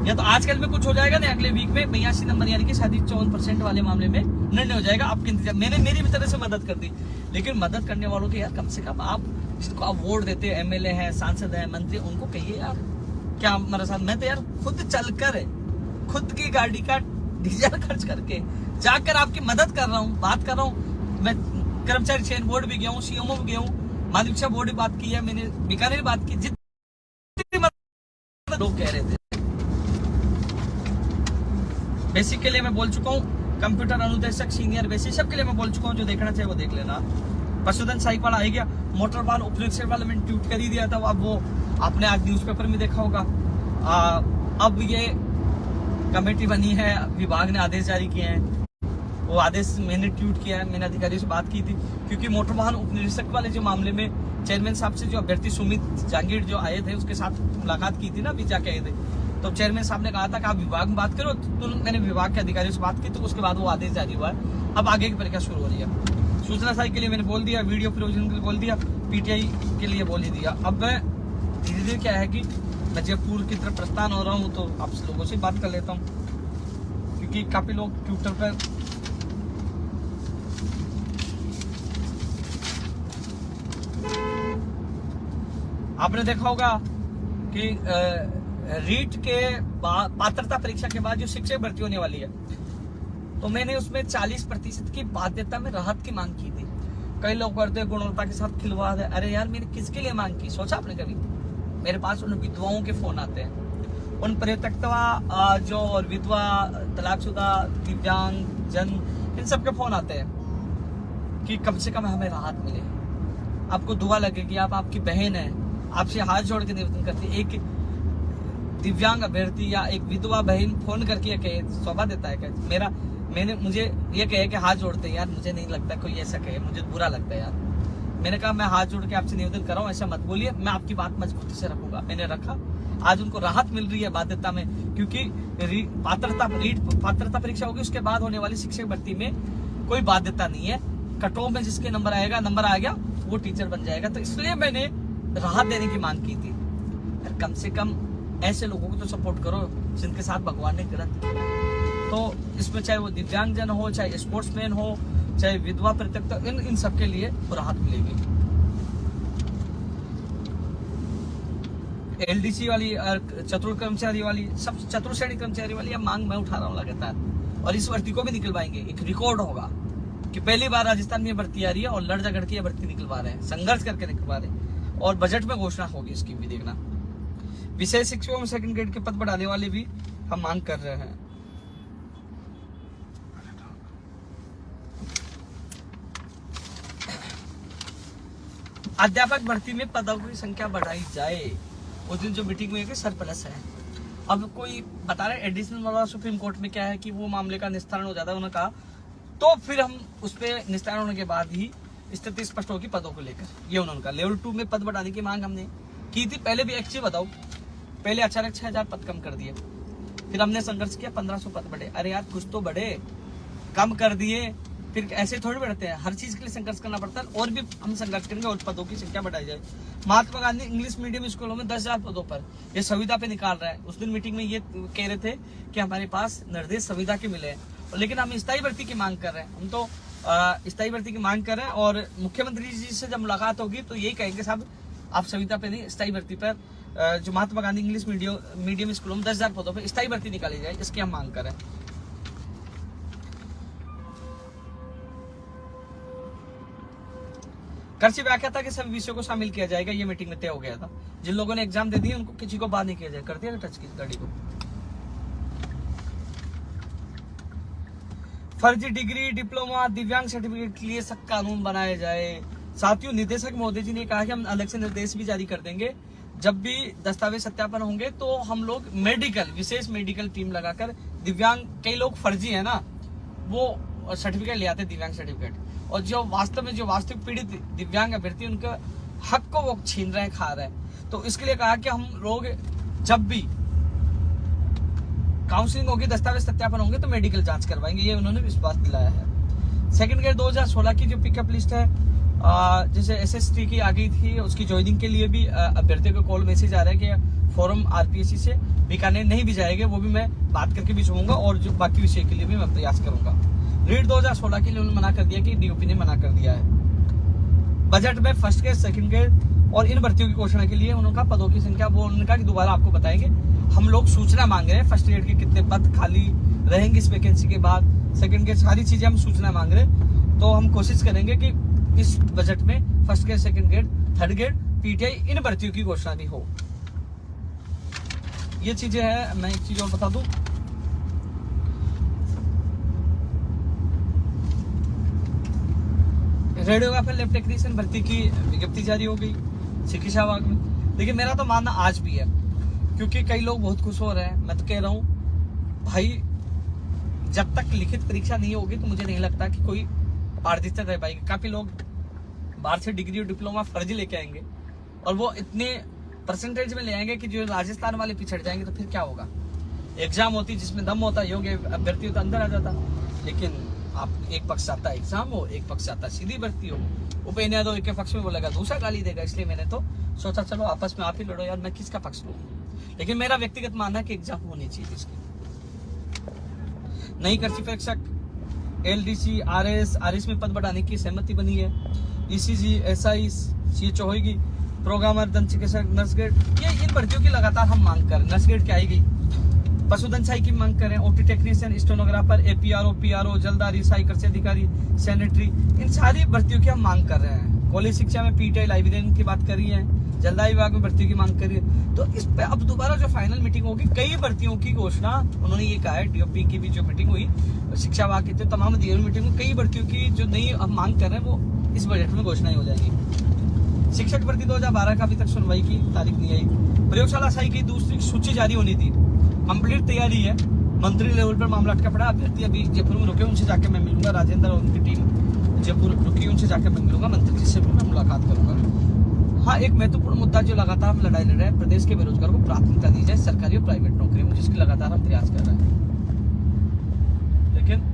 या तो आजकल में कुछ हो जाएगा नहीं, अगले वीक में 82 नंबर यानी कि 54% वाले मामले में निर्णय हो जाएगा। आपके इंतजार, मैंने मेरी भी तरह से मदद कर दी, लेकिन मदद करने वालों के यार कम से कम आप जिनको आप वोट देते हैं, एमएलए हैं, सांसद हैं, मंत्री, उनको कहिए यार क्या हमारे साथ। मैं तो यार खुद चलकर खुद की गाड़ी का डीजल खर्च करके जाकर आपकी मदद कर रहा हूँ, बात कर रहा हूँ। मैं कर्मचारी चयन बोर्ड भी गया हूँ, सीएमओ भी गया हूँ, माध्यमिक बोर्ड भी बात की है, मैंने बीकानेर बात की, जितनी लोग कह रहे थे। बेसिक के लिए मैं बोल चुका हूँ, कंप्यूटर अनुदेशक, सीनियर बेसिक सबके लिए मैं बोल चुका हूँ, जो देखना चाहिए वो देख लेना। पशुधन सहायक वाला आ गया, मोटर वाहन उपनिरीक्षक वाला मैंने ट्वीट कर ही दिया था, अब वो आपने आज न्यूज़पेपर में देखा होगा। अब ये कमेटी बनी है, विभाग ने आदेश जारी किए हैं, वो आदेश मैंने ट्वीट किया है, मैंने अधिकारियों से बात की थी, क्योंकि मोटर वाहन उपनिरीक्षक वाले जो मामले में चेयरमैन साहब से जो अभ्यर्थी सुमित जहांगीर जो आए थे उसके साथ मुलाकात की थी ना, अभी जाके आए थे, तो चेयरमैन साहब ने कहा था कि आप विभाग में बात करो, तो मैंने विभाग के अधिकारियों से बात की, तो उसके बाद वो आदेश जारी हुआ है। अब आगे की प्रक्रिया शुरू हो रही है। सूचना सहायक के लिए मैंने बोल दिया, वीडियो प्रोविजन के लिए बोल दिया, पीटीआई के लिए बोल ही दिया। अब मैं धीरे धीरे क्या है कि मैं जयपुर की तरफ प्रस्थान हो रहा हूँ, तो आप लोगों से बात कर लेता हूँ, क्योंकि काफी लोग ट्विटर पर आपने देखा होगा कि रीट के पात्रता परीक्षा के बाद जो शिक्षक भर्ती होने वाली है, तो मैंने उसमें 40% की बाध्यता में राहत की मांग की थी। कई लोग करते गुणवत्ता के साथ खिलवाड़ है। अरे यार, मैंने किसके लिए मांग की, सोचा आपने कभी? मेरे पास उन विधवाओं के फोन आते हैं, उन परित्यक्ता जो और विधवा, तलाकशुदा, दिव्यांग जन, इन सबके फोन आते हैं कि कम से कम हमें राहत मिले। आपको दुआ लगेगी, आप आपकी बहन है, आपसे हाथ जोड़ के निवेदन करती है। एक दिव्यांग अभ्यर्थी या एक विधवा बहन फोन करके कहे, शोभा देता है क्या मुझे ये कहे कि हाथ जोड़ते हैं, यार मुझे नहीं लगता कोई ऐसा कहे, मुझे बुरा लगता है यार। मैंने कहा मैं हाथ जोड़ के आपसे निवेदन कर रहा हूँ, ऐसा मत बोलिए, मैं आपकी बात मजबूती से रखूंगा। मैंने रखा, आज उनको राहत मिल रही है बाध्यता में, क्योंकि पात्रता परीक्षा होगी, उसके बाद होने वाली शिक्षक भर्ती में कोई बाध्यता नहीं है। कट ऑफ में जिसके नंबर आ गया वो टीचर बन जाएगा। तो इसलिए मैंने राहत देने की मांग की थी। कम से कम ऐसे लोगों को तो सपोर्ट करो जिनके साथ भगवान ने गलत किया। तो इसमें चाहे वो दिव्यांगजन हो, चाहे स्पोर्ट्समैन हो, चाहे विधवा परित्यक्ता, इन सब के लिए राहत मिलेगी। एलडीसी वाली, चतुर कर्मचारी वाली, सब चतुर श्रेणी कर्मचारी वाली अब मांग मैं उठा रहा हूँ लगातार, और इस भर्ती को भी निकलवाएंगे। एक रिकॉर्ड होगा कि पहली बार राजस्थान में भर्ती आ रही है और लड़ झगड़ के भर्ती निकलवा रहे हैं, संघर्ष करके निकलवा रहे हैं, और बजट में घोषणा होगी इसकी भी देखना। विशेष शिक्षकों में सेकंड ग्रेड के पद बढ़ाने वाले भी हम मांग कर रहे हैं। अध्यापक भर्ती में पदों की संख्या बढ़ाई जाए। उस दिन जो मीटिंग में सरप्लस है। अब कोई बता रहे एडिशनल मामला सुप्रीम कोर्ट में क्या है कि वो मामले का निस्तारण हो जाता है, उन्होंने कहा, तो फिर हम उस पर निस्तारण होने के बाद ही स्थिति स्पष्ट होगी पदों को लेकर। ये उन्होंने कहा। लेवल 2 में पद बढ़ाने की मांग हमने की थी पहले भी। एक चीज बताओ, पहले अचानक 6000 पद कम कर दिए, फिर हमने संघर्ष किया, 1500 पद बढ़े। अरे यार कुछ तो बढ़े, कम कर दिए फिर ऐसे थोड़ी बढ़ते हैं, हर चीज के लिए संघर्ष करना पड़ता है, और भी हम संघर्ष करेंगे और पदों की संख्या बढ़ाई जाए। महात्मा गांधी इंग्लिश मीडियम स्कूलों में 10,000 पदों पर ये संविदा पे निकाल रहा है। उस दिन मीटिंग में ये कह रहे थे कि हमारे पास निर्देश संविदा के मिले हैं, लेकिन हम स्थायी भर्ती की मांग कर रहे हैं। हम तो स्थायी भर्ती की मांग कर रहे हैं, और मुख्यमंत्री जी से जब मुलाकात होगी तो यही कहेंगे साहब आप संविदा पे नहीं, स्थायी भर्ती पर जो महात्मा गांधी इंग्लिश मीडियम स्कूलों में 10,000 पदों पर स्थायी भर्ती निकाली जाए, इसकी हम मांग कर रहे हैं। कृषि व्याख्याता के सभी विषयों को शामिल किया जाएगा, ये मीटिंग में तय हो गया था। जिन लोगों ने एग्जाम दे दिए उनको किसी को बात नहीं किया जाए। कर दिया टच की गाड़ी को। फर्जी डिग्री, डिप्लोमा, दिव्यांग सर्टिफिकेट के लिए सख्त कानून बनाया जाए। साथियों, निदेशक महोदय जी ने कहा कि हम अलग से निर्देश भी जारी कर देंगे। जब भी दस्तावेज सत्यापन होंगे तो हम लोग विशेष मेडिकल टीम लगाकर दिव्यांग, कई लोग फर्जी है ना, वो सर्टिफिकेट ले आते, दिव्यांग सर्टिफिकेट, और जो वास्तविक पीड़ित दिव्यांग अभ्यर्थी उनके हक को वो छीन रहे हैं, खा रहे हैं। तो इसके लिए कहा कि हम लोग जब भी काउंसलिंग होगी, दस्तावेज सत्यापन होंगे तो मेडिकल जांच करवाएंगे, ये उन्होंने विश्वास दिलाया है। सेकंड गेट 2016 की जो पिकअप लिस्ट है, जैसे एसएसटी की आ गई थी, उसकी ज्वाइनिंग के लिए भी अभ्यर्थियों को कॉल मैसेज आ रहा है कि फॉरम आरपीएससी से बीकानेर नहीं भी जाएंगे, वो भी मैं बात करके भी छूंगा और जो बाकी विषय के लिए भी मैं प्रयास करूंगा। रीट 2016 के लिए उन्होंने मना कर दिया कि डीओपी ने मना कर दिया है। बजट में फर्स्ट गेट, सेकंड गेट और इन भर्तियों की घोषणा के लिए उनका पदों की संख्या वो उन्होंने कहा कि दोबारा आपको बताएंगे। हम लोग सूचना मांग रहे हैं फर्स्ट गेट के कितने पद खाली रहेंगे इस वैकेंसी के बाद, सेकंड गेट, सारी चीजें हम सूचना मांग रहे हैं। तो हम कोशिश करेंगे कि इस बजट में first gate, second gate, third gate, PTI इन भर्तियों की घोषणा भी हो। ये चीजें हैं। मैं एक चीज और बता दूं, रेडियोग्राफर लैब टेक्नीशियन भर्ती की विज्ञप्ति जारी हो गई चिकित्सा विभाग में। लेकिन मेरा तो मानना आज भी है, क्योंकि कई लोग बहुत खुश हो रहे हैं। मैं तो कह रहा हूं भाई, जब तक लिखित परीक्षा नहीं होगी तो मुझे नहीं लगता कि कोई पारदर्शिता रह पाएगी। काफी लोग बाहर से डिग्री और डिप्लोमा फर्जी लेके आएंगे और वो इतने परसेंटेज में ले आएंगे कि जो राजस्थान वाले पिछड़ जाएंगे, तो फिर क्या होगा। एग्जाम होती जिसमें दम होता, योग्य अभ्यर्थी होता, अंदर आ जाता। लेकिन आप एक पक्ष आता एग्जाम हो, एक पक्ष आता सीधी भर्ती हो। उपेन्द्र यादव एक पक्ष में बोलेगा, दूसरा गाली देगा। इसलिए मैंने तो सोचा चलो आपस में आप ही लड़ो यार, मैं किसका पक्ष लूं। लेकिन मेरा व्यक्तिगत मानना है कि एग्जाम होनी चाहिए इसकी। नई कृषि परीक्षक एलडीसी, आरएस में पद बढ़ाने की सहमति बनी है। ईसीजी, एसआई, सीएचओ होगी, प्रोग्रामर, दंत चिकित्सक, नर्स ग्रेड, ये इन भर्तियों की लगातार हम मांग कर रहे हैं। नर्स ग्रेड की आई गई, पशुधन सहायक की मांग करें, OT technician, stenographer, APRO, PRO, जलदारी, सहायक कृषि अधिकारी, सैनिटरी, इन सारी भर्तियों की हम मांग कर रहे हैं। कॉलेज शिक्षा में पीटीआई, लाइब्रेरियन की बात कर रही है, जलदारी विभाग में भर्तियों की मांग कर रही है। तो इस पे अब दोबारा जो फाइनल मीटिंग होगी, कई भर्तियों की घोषणा उन्होंने ये कहा है। डीओपी की भी जो मीटिंग हुई, शिक्षा विभाग की तो तमाम मीटिंग हुई, कई भर्तियों की जो नई हम मांग कर रहे हैं वो इस बजट में घोषणा हो जाएगी। शिक्षक भर्ती 2012 का अभी तक सुनवाई की तारीख नहीं आई। प्रयोगशाला सहायक की दूसरी सूची जारी होनी थी, कंप्लीट तैयारी है। मंत्री लेवल पर मामला अटका पड़ा। अभ्यर्थी अभी जयपुर में रुके, उनसे जाके मैं मिलूंगा। राजेंद्र और उनकी टीम जयपुर रुकी, उनसे जाके मैं मिलूंगा। मंत्री जी से भी मैं मुलाकात करूंगा। हाँ, एक महत्वपूर्ण मुद्दा जो लगातार हम लड़ाई लड़ रहे हैं, प्रदेश के बेरोजगार को प्राथमिकता दी जाए सरकारी और प्राइवेट नौकरी में, जिसकी लगातार हम प्रयास कर रहे हैं। लेकिन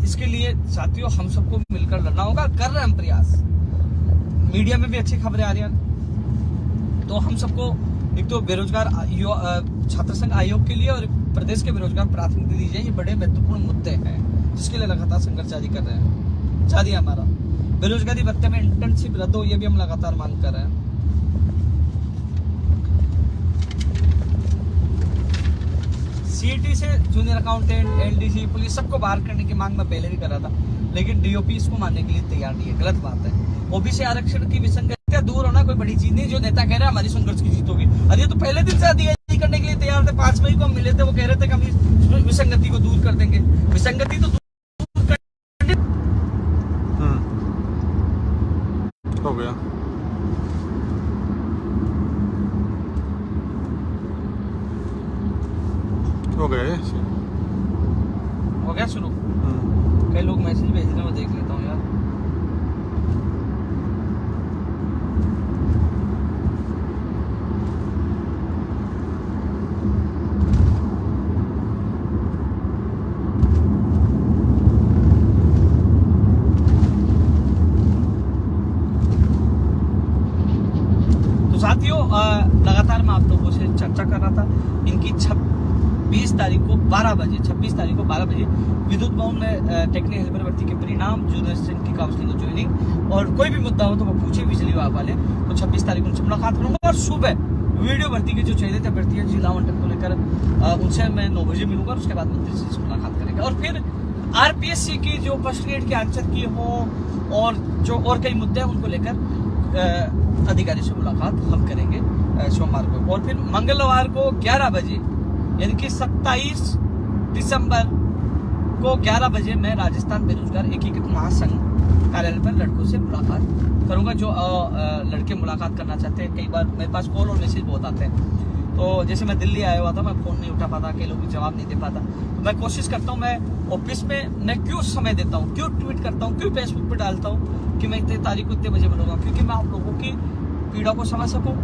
इसके लिए साथियों हम सबको मिलकर लड़ना होगा। कर रहे हैं हम प्रयास, मीडिया में भी अच्छी खबरें आ रही हैं। तो हम सबको एक तो बेरोजगार छात्र संघ आयोग के लिए और प्रदेश के बेरोजगार प्राथमिकता दी जाए, ये बड़े महत्वपूर्ण मुद्दे हैं जिसके लिए लगातार संघर्ष जारी कर रहे हैं। जारी है हमारा। बेरोजगारी भत्ते में इंटर्नशिप रद्द हो, ये भी हम लगातार मांग कर रहे हैं। सीईटी से जूनियर अकाउंटेंट, एलडीसी, पुलिस सबको बाहर करने की मांग मैं पहले भी कर रहा था, लेकिन डीओपी इसको मानने के लिए तैयार नहीं है। गलत बात है। ओबीसी आरक्षण की विसंगतियां दूर होना कोई बड़ी चीज नहीं। जो नेता कह रहे हैं हमारी संघर्ष की जीत होगी, अरे ये तो पहले दिन से अधिकारी करने के लिए तैयार थे। 5 मई को हम मिले थे, वो कह रहे थे कि हम विसंगति को दूर कर देंगे। विसंगति तो दूर कर हो गया। हो गया हो गया शुरू। कई लोग मैसेज भेज रहे हैं, मैं देख लेता हूँ यार। तो साथियों, लगातार मैं आप लोगों से चर्चा कर रहा था। इनकी 26 तारीख को 12 बजे विद्युत भवन में टेक्निकल हेल्पर भर्ती के परिणाम, जूनियर असिस्टेंट की काउंसलिंग और ज्वाइनिंग, और कोई भी मुद्दा हो तो वो पूछे बिजली विभाग वाले। तो 26 तारीख को उनसे मुलाकात करूंगा और सुबह वीडियो भर्ती के जो चाहिए थे अभ्यर्थी जिला आवंटन को लेकर उनसे मैं 9 बजे मिलूंगा। उसके बाद मंत्री जी से मुलाकात करेंगे और फिर आरपीएससी की जो फर्स्ट ग्रेड के आंसर की हो और जो और कई मुद्दे हैं उनको लेकर अधिकारी से मुलाकात हम करेंगे सोमवार को। और फिर मंगलवार को 11 बजे यानी कि 27 दिसंबर को 11 बजे मैं राजस्थान बेरोजगार एकीकृत महासंघ कार्यालय पर लड़कों से मुलाकात करूंगा। जो लड़के मुलाकात करना चाहते हैं, कई बार मेरे पास कॉल और मैसेज बहुत आते हैं। तो जैसे मैं दिल्ली आया हुआ था, मैं फोन नहीं उठा पाता, कई लोग भी जवाब नहीं दे पाता। तो मैं कोशिश करता हूँ, मैं ऑफिस में मैं क्यों समय देता हूँ, क्यों ट्वीट करता हूँ, क्यों फेसबुक पे डालता हूँ कि मैं इतनी तारीख को इतने बजे मिलूंगा, क्योंकि मैं आप लोगों की पीड़ा को समझ सकूँ।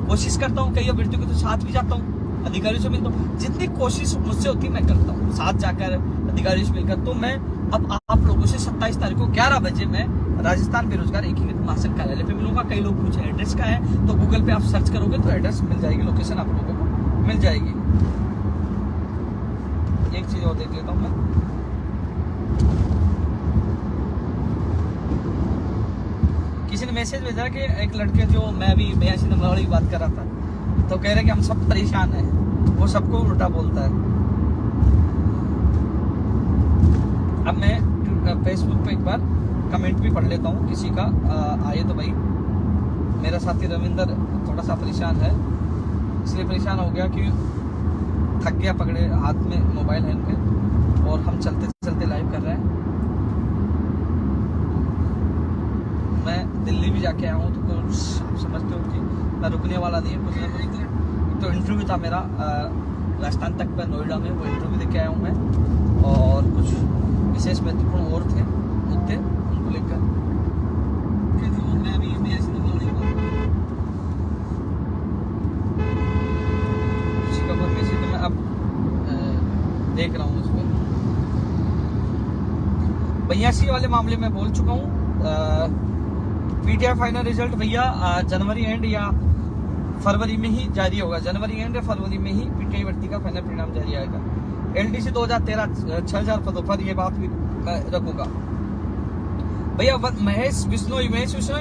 कोशिश करता हूँ, कई अभ्यर्थियों के तो साथ भी जाता हूँ अधिकारियों से मिलता हूँ, जितनी कोशिश मुझसे होती मैं करता हूँ साथ जाकर अधिकारियों से मिलकर। तो मैं अब आप लोगों से 27 तारीख को 11 बजे मैं राजस्थान बेरोजगार एकीकृत महासंघ कार्यालय पे मिलूंगा। कई लोग पूछे एड्रेस का है, तो गूगल पे आप सर्च करोगे तो एड्रेस मिल जाएगी, लोकेशन आप लोगों को मिल जाएगी। एक चीज और देख लेता हूँ मैं, किसी ने मैसेज भेजा कि एक लड़के जो मैं अभी 82 नंबर वाली बात कर रहा था, तो कह रहे कि हम सब परेशान हैं, वो सबको उल्टा बोलता है। अब मैं फेसबुक पे एक बार कमेंट भी पढ़ लेता हूँ किसी का आए तो भाई। मेरा साथी रविंदर थोड़ा सा परेशान है, इसलिए परेशान हो गया कि थक गया, पकड़े हाथ में मोबाइल है उनके, और हम चलते चलते लाइव कर रहे हैं। मैं दिल्ली भी जाके आया हूँ, तो कुछ समझते हो कि मैं रुकने वाला नहीं है, कुछ ना कुछ। तो इंटरव्यू था मेरा राजस्थान तक पर नोएडा में, वो इंटरव्यू देके आया हूँ मैं, और कुछ विशेष महत्वपूर्ण और थे मुद्दे उनको लेकर। मैं भी किसी का कोई मैसेज मैं अब देख रहा हूँ उसमें। 82 वाले मामले में बोल चुका हूँ। पीटीआई फाइनल रिजल्ट भैया जनवरी एंड या फरवरी में ही जारी होगा। जनवरी एंड या फरवरी में ही पीटीआई भर्ती का फाइनल परिणाम जारी आएगा। एलडीसी 2013 6000 पदों पर यह बात भी रखूंगा भैया। महेश बिश्नोई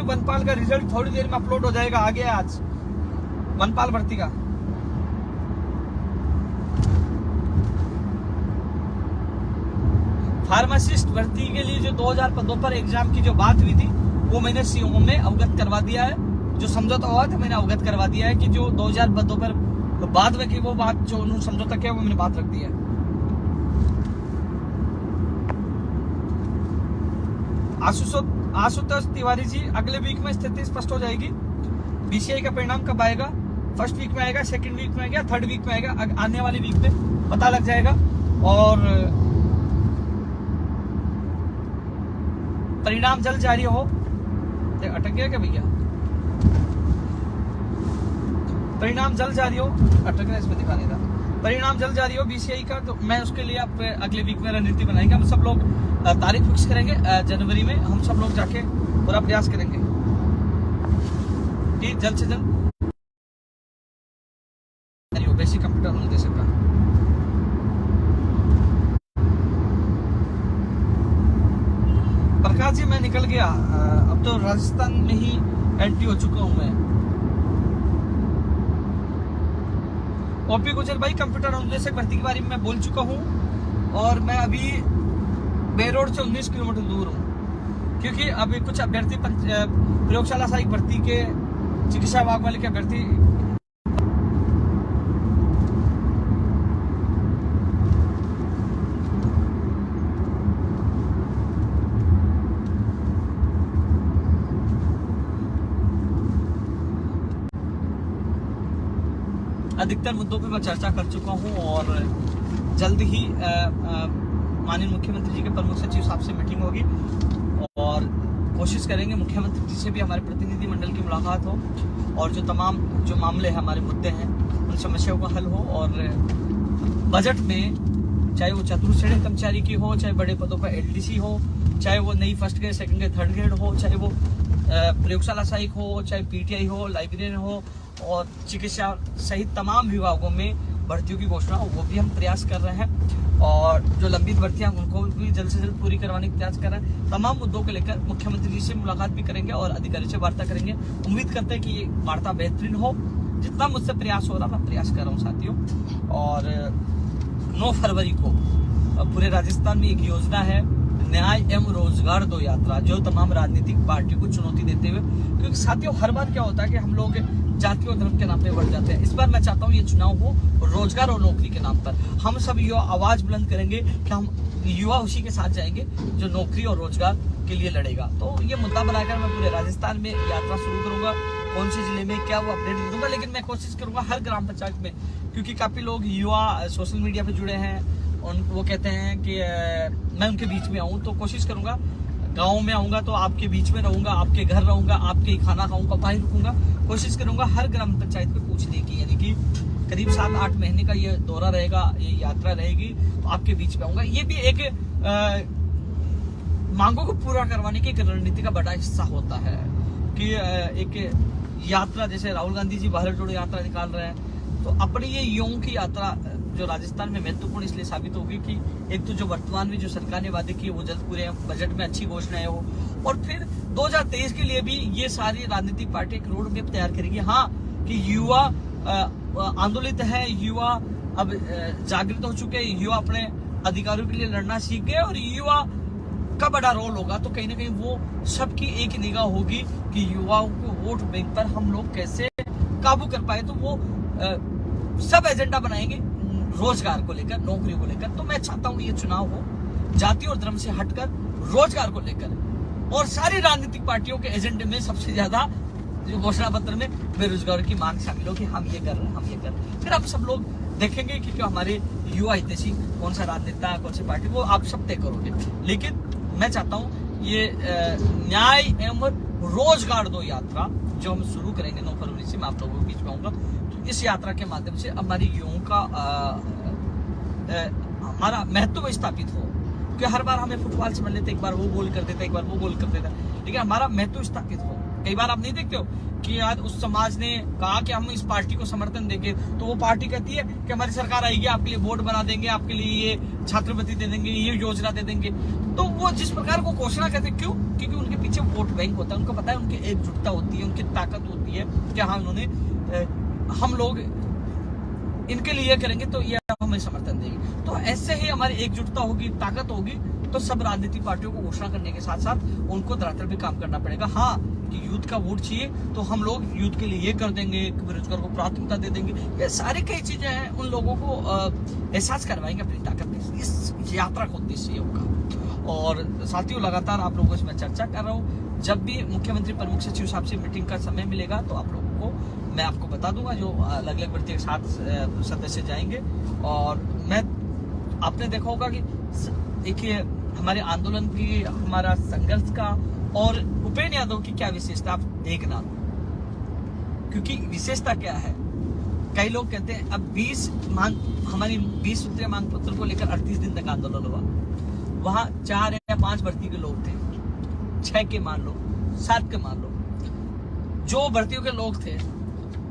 वनपाल का रिजल्ट थोड़ी देर में अपलोड हो जाएगा, आ गया आज वनपाल भर्ती का। फार्मासिस्ट भर्ती के लिए जो 2000 पदों पर एग्जाम की जो बात हुई थी, वो मैंने सीओ में अवगत करवा दिया है। जो समझौता हुआ था मैंने अवगत करवा दिया है कि जो 2000 पदों पर बाद में की वो बात जो उन्होंने समझौता किया वो मैंने बात रख दी है। आशुतोष तिवारी जी, अगले वीक में स्थिति स्पष्ट हो जाएगी। बीसीआई का परिणाम कब आएगा? फर्स्ट वीक में आएगा, सेकंड वीक में आएगा, थर्ड वीक में आएगा, आने वाली वीक में पता लग जाएगा। और परिणाम जल्द जारी हो। अटक गया क्या भैया? परिणाम जल्द जारी हो, अटक गया इसमें दिखा नहीं था। परिणाम जल्द जारी हो बीसीआई का, तो मैं उसके लिए आप अगले वीक में रणनीति बनाएंगे। हम सब लोग तारीख फिक्स करेंगे जनवरी में, हम सब लोग जाके पूरा प्रयास करेंगे कि जल्द से जल्द बेसिक कंप्यूटर हम दे सकता। प्रकाश जी मैं निकल गया, अब तो राजस्थान में ही एंट्री हो चुका हूं मैं। ओपी गुजर भाई, कंप्यूटर अनुदेशक भर्ती के बारे में मैं बोल चुका हूं, और मैं अभी बेरोड से 19 किलोमीटर दूर हूं, क्योंकि अभी कुछ अभ्यर्थी प्रयोगशाला सहायक भर्ती के चिकित्सा विभाग वाले के अभ्यर्थी अधिकतर मुद्दों पे मैं चर्चा कर चुका हूं, और जल्द ही माननीय मुख्यमंत्री जी के प्रमुख सचिव साहब से मीटिंग होगी, और कोशिश करेंगे मुख्यमंत्री जी से भी हमारे प्रतिनिधि मंडल की मुलाकात हो, और जो तमाम जो मामले हैं, हमारे मुद्दे हैं, उन समस्याओं का हल हो। और बजट में चाहे वो चतुर्थ श्रेणी कर्मचारी की हो, चाहे बड़े पदों पर एलडीसी हो, चाहे वो नई first grade, second grade, third grade हो, चाहे वो प्रयोगशाला सहायक हो, चाहे पीटीआई हो, लाइब्रेरियन हो, और चिकित्सा सहित तमाम विभागों में भर्तियों की घोषणा हो, वो भी हम प्रयास कर रहे हैं। और जो लंबित भर्तियां उनको भी जल्द से जल्द पूरी करवाने का प्रयास कर रहे हैं। तमाम मुद्दों को लेकर मुख्यमंत्री जी से मुलाकात भी करेंगे और अधिकारियों से वार्ता करेंगे। उम्मीद करते हैं कि ये वार्ता बेहतरीन हो। जितना मुझसे प्रयास हो रहा, मैं प्रयास कर रहा हूँ साथियों। और 9 फरवरी को पूरे राजस्थान में एक योजना है, न्याय एवं रोजगार 2 यात्रा, जो तमाम राजनीतिक पार्टियों को चुनौती देते हुए, क्योंकि साथियों हर बार क्या होता है कि हम लोग जाति और धर्म के नाम पे बढ़ जाते हैं। इस बार मैं चाहता हूँ ये चुनाव हो रोजगार और नौकरी के नाम पर। हम सब युवा आवाज बुलंद करेंगे कि हम युवा उसी के साथ जाएंगे जो नौकरी और रोजगार के लिए लड़ेगा। तो ये मुद्दा बनाकर मैं पूरे राजस्थान में यात्रा शुरू करूंगा। कौन से जिले में क्या वो अपडेट दे दूंगा, लेकिन मैं कोशिश करूंगा हर ग्राम पंचायत में, क्योंकि काफी लोग युवा सोशल मीडिया पे जुड़े हैं, वो कहते हैं कि मैं उनके बीच में आऊँ, तो कोशिश करूंगा गाँव में आऊंगा तो आपके बीच में रहूंगा, आपके घर रहूंगा, आपके ही खाना खाऊंगा, वहीं रुकूंगा। कोशिश करूंगा हर ग्राम पंचायत पे पूछने की, यानी कि करीब 7-8 महीने का ये दौरा रहेगा, ये यात्रा रहेगी, तो आपके बीच में आऊंगा। ये भी एक मांगों को पूरा करवाने की एक रणनीति का बड़ा हिस्सा होता है कि एक यात्रा, जैसे राहुल गांधी जी भारत जोड़ो यात्रा निकाल रहे हैं, तो अपनी ये योग की यात्रा जो राजस्थान में महत्वपूर्ण इसलिए साबित होगी कि एक तो जो वर्तमान में जो सरकार ने वादे किए वो जल्द पूरे, बजट में अच्छी घोषणाएं हो, और फिर 2023 के लिए भी ये सारी राजनीतिक पार्टी एक रोड मैप तैयार करेगी। हाँ, कि युवा आंदोलित है, युवा अब जागृत हो चुके हैं, युवा अपने अधिकारों के लिए लड़ना सीख गए, और युवा का बड़ा रोल होगा। तो कहीं ना कहीं वो सबकी एक निगाह होगी कि युवाओं को वोट बैंक पर हम लोग कैसे काबू कर पाए। तो वो सब एजेंडा बनाएंगे रोजगार को लेकर, नौकरियों को लेकर। तो मैं चाहता हूं ये चुनाव हो जाति और धर्म से हटकर रोजगार को लेकर, और सारी राजनीतिक पार्टियों के एजेंडे में सबसे ज्यादा जो घोषणा पत्र में बेरोजगार की मांग शामिल हो कि हम ये कर रहे हैं, हम ये कर रहे हैं। फिर आप सब लोग देखेंगे कि क्यों हमारे युवा हितैषी कौन सा राजनेता, कौन सी पार्टी, वो आप सब तय करोगे। लेकिन मैं चाहता हूं ये न्याय एवं रोजगार दो यात्रा जो हम शुरू करेंगे 9 फरवरी से, मैं आप लोगों के बीच में आऊंगा। तो इस यात्रा के माध्यम से हमारी युवाओं का हमारा महत्व स्थापित हो, कि हर बार हमें फुटबॉल समझ लेते, एक बार वो गोल कर देता, एक बार वो गोल कर देता, लेकिन हमारा महत्व स्थापित हो। कई बार आप नहीं देखते हो कि यार उस समाज ने कहा कि हम इस पार्टी को समर्थन देंगे, तो वो पार्टी कहती है कि हमारी सरकार आएगी, आपके लिए बोर्ड बना देंगे, आपके लिए ये छात्रवृत्ति दे देंगे, ये योजना दे देंगे। तो वो जिस प्रकार को घोषणा करते, क्यों? क्योंकि उनके पीछे वोट बैंक होता है, उनको पता है, उनकी एकजुटता होती है, उनकी ताकत होती है कि हाँ उन्होंने हम लोग इनके लिए करेंगे तो ये हमें समर्थन देंगे। तो ऐसे ही हमारी एकजुटता होगी, ताकत होगी, तो सब राजनीतिक पार्टियों को घोषणा करने के साथ साथ उनको धरातल पे काम करना पड़ेगा। हाँ, कि यूथ का वोट चाहिए तो हम लोग यूथ के लिए ये कर देंगे, बेरोजगार को प्राथमिकता दे देंगे, ये सारी कई चीजें हैं, उन लोगों को एहसास करवाएंगे अपनी ताकत में। इस यात्रा का उद्देश्य ये होगा। और साथियों, लगातार आप लोगों से मैं चर्चा कर रहा हूँ, जब भी मुख्यमंत्री प्रमुख सचिव साहब से मीटिंग का समय मिलेगा तो आप लोगों को मैं आपको बता दूंगा, जो अलग अलग व्यक्ति के साथ सदस्य जाएंगे। और मैं आपने देखा होगा कि देखिए हमारे आंदोलन की, हमारा संघर्ष का और भूपेंद्र यादव की क्या विशेषता आप देखना, क्योंकि विशेषता क्या है, कई लोग कहते हैं अब 20 हमारी 20 सूत्रीय मांग पत्र को लेकर 38 दिन तक आंदोलन हुआ, वहां 4 या 5 भर्ती के लोग थे, 6 के मान लो, 7 के मान लो, जो भर्तियों के लोग थे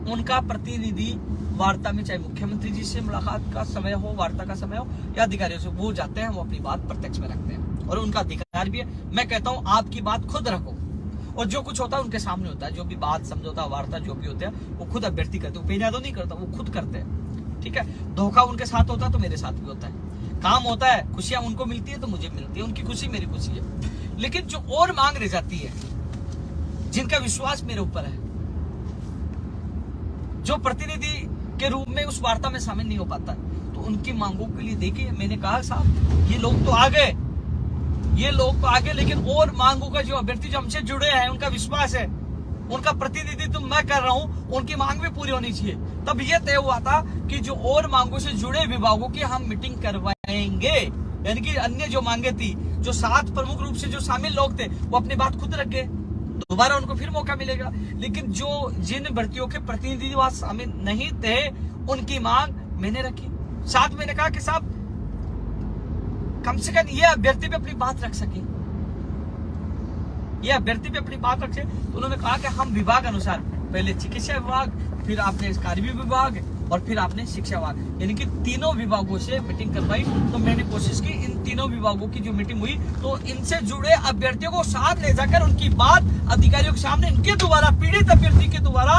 उनका प्रतिनिधि वार्ता में, चाहे मुख्यमंत्री जी से मुलाकात का समय हो, वार्ता का समय हो, या अधिकारियों से, वो जाते हैं, वो अपनी बात प्रत्यक्ष में रखते हैं, और उनका अधिकार भी है। मैं कहता हूं आपकी बात खुद रखो, और जो कुछ होता है उनके सामने होता है, जो भी बात, समझौता, वार्ता जो भी होता है वो खुद अभ्यर्थी करते हैं, भूपेंद्र यादव नहीं करता, वो खुद करते हैं। ठीक है, धोखा उनके साथ होता है तो मेरे साथ भी होता है, काम होता है, खुशियां उनको मिलती है तो मुझे मिलती है, उनकी खुशी मेरी खुशी है। लेकिन जो और मांग रह जाती है, जिनका विश्वास मेरे ऊपर है, जो प्रतिनिधि के रूप में उस वार्ता में शामिल नहीं हो पाता, तो उनकी मांगों के लिए देखिए, मैंने कहा साहब ये लोग तो आ गए, ये लोग तो आगे, लेकिन और मांगों का जो अभ्यर्थी जो हमसे जुड़े हैं, उनका विश्वास है, उनका प्रतिनिधित्व मैं कर रहा हूं, उनकी मांग भी पूरी होनी चाहिए। तब यह तय हुआ था कि जो और मांगों से जुड़े विभागों की हम मीटिंग करवाएंगे, यानी कि अन्य जो मांगे थी, जो 7 प्रमुख रूप से जो शामिल लोग थे, वो अपनी बात खुद रख गए, दोबारा उनको फिर मौका मिलेगा। लेकिन जो जिन भर्तियों के प्रतिनिधि वहां शामिल नहीं थे, उनकी मांग मैंने रखी। साथ मैंने कहा कि साहब कम से कम ये अभ्यर्थी पे अपनी बात रख सके, ये अभ्यर्थी पे अपनी बात रखे। तो उन्होंने कहा कि हम विभाग अनुसार, पहले चिकित्सा विभाग, फिर आपने कार्मिक विभाग, और फिर आपने शिक्षा विभाग, यानी कि तीनों विभागों से मीटिंग करवाई। तो मैंने कोशिश की, इन तीनों विभागों की जो मीटिंग हुई, तो इनसे जुड़े अभ्यर्थियों को साथ ले जाकर उनकी बात अधिकारियों के सामने, इनके द्वारा, पीड़ित अभ्यर्थी के द्वारा